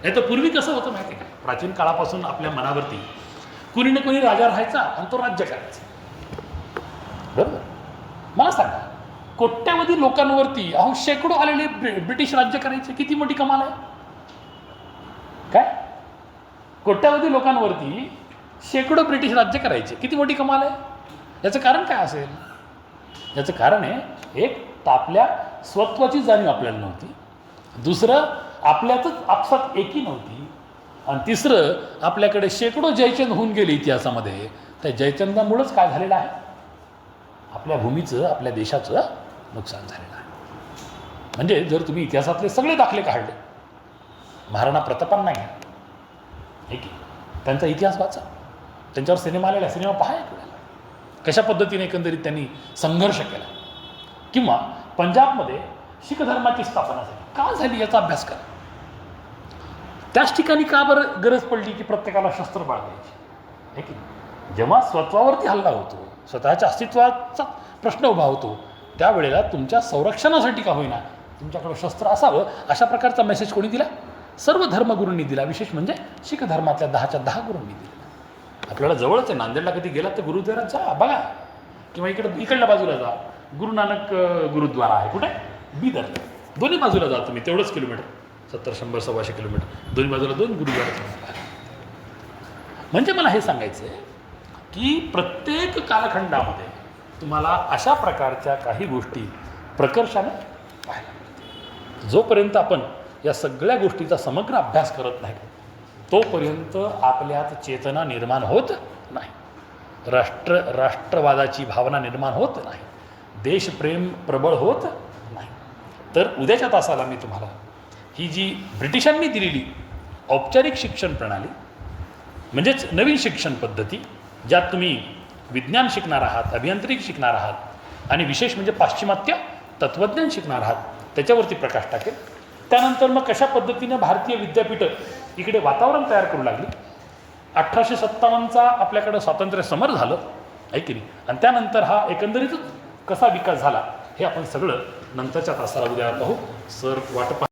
नाही तर पूर्वी कसं होतं माहिती आहे का? प्राचीन काळापासून आपल्या मनावरती कुणी ना कुणी राजा राहायचा आणि तो राज्य करायचा, बरोबर. मला सांगा, कोट्यावधी लोकांवरती शेकडो आलेले ब्रिटिश राज्य करायचे, किती मोठी कमाल आहे? काय? कोट्यावधी लोकांवरती शेकडो ब्रिटिश राज्य करायचे, किती मोठी कमाल आहे? याचं कारण काय असेल? याचं कारण आहे, एक तर आपल्या स्वत्वाची जाणीव आपल्याला नव्हती, दुसरं आपल्यातच आपसात एकी नव्हती, आणि तिसरं आपल्याकडे शेकडो जयचंद होऊन गेले इतिहासामध्ये. त्या जयचंदामुळंच काय झालेलं आहे? आपल्या भूमीचं, आपल्या देशाचं नुकसान झालेलं आहे. म्हणजे जर तुम्ही इतिहासातले सगळे दाखले काढले, महाराणा प्रतापांना घ्या, हे की त्यांचा इतिहास वाचा, त्यांच्यावर सिनेमा आलेला, सिनेमा पहा एक वेळेला, कशा पद्धतीने एकंदरीत त्यांनी संघर्ष केला. किंवा पंजाबमध्ये शीख धर्माची स्थापना झाली, का झाली याचा अभ्यास करा. त्याच ठिकाणी का बरं गरज पडली की प्रत्येकाला शस्त्र बाळगायची, हे की जेव्हा स्वत्वावरती हल्ला होतो, स्वतःच्या अस्तित्वाचा प्रश्न उभा होतो, त्यावेळेला तुमच्या संरक्षणासाठी का होईना तुमच्याकडे शस्त्र असावं, अशा प्रकारचा मेसेज कोणी दिला? सर्व धर्मगुरूंनी दिला. विशेष म्हणजे शीख धर्मातल्या 10च्या 10 गुरूंनी दिला. आपल्याला जवळच आहे, नांदेडला कधी गेलात तर गुरुद्वारात जा बघा, किंवा इकडल्या बाजूला जा, गुरु नानक गुरुद्वारा आहे. कुठे? बिदर. दोन्ही बाजूला जा तुम्ही, तेवढंच किलोमीटर, 70, 100, 125 किलोमीटर, दोन्ही बाजूला 2 गुरुद्वारा. म्हणजे मला हे सांगायचं आहे की प्रत्येक कालखंडामध्ये तुम्हाला अशा प्रकारच्या काही गोष्टी प्रकर्षाने पाहायला मिळतात. जोपर्यंत आपण या सगळ्या गोष्टीचा समग्र अभ्यास करत नाही तोपर्यंत आपल्यात चेतना निर्माण होत नाही, राष्ट्रवादाची भावना निर्माण होत नाही, देशप्रेम प्रबळ होत नाही. तर उद्याच्या तासाला मी तुम्हाला ही जी ब्रिटिशांनी दिलेली औपचारिक शिक्षण प्रणाली, म्हणजेच नवीन शिक्षण पद्धती, ज्यात तुम्ही विज्ञान शिकणार आहात, अभियांत्रिकी शिकणार आहात आणि विशेष म्हणजे पाश्चिमात्य तत्त्वज्ञान शिकणार आहात, त्याच्यावरती प्रकाश टाकेल. त्यानंतर मग कशा पद्धतीनं भारतीय विद्यापीठं इकडे वातावरण तयार करू लागली. 1857चा आपल्याकडं स्वातंत्र्य समर झालं आहे की नाही, आणि त्यानंतर हा एकंदरीतच कसा विकास झाला हे आपण सगळं नंतरच्या तासाला उद्या पाहू. सर वाट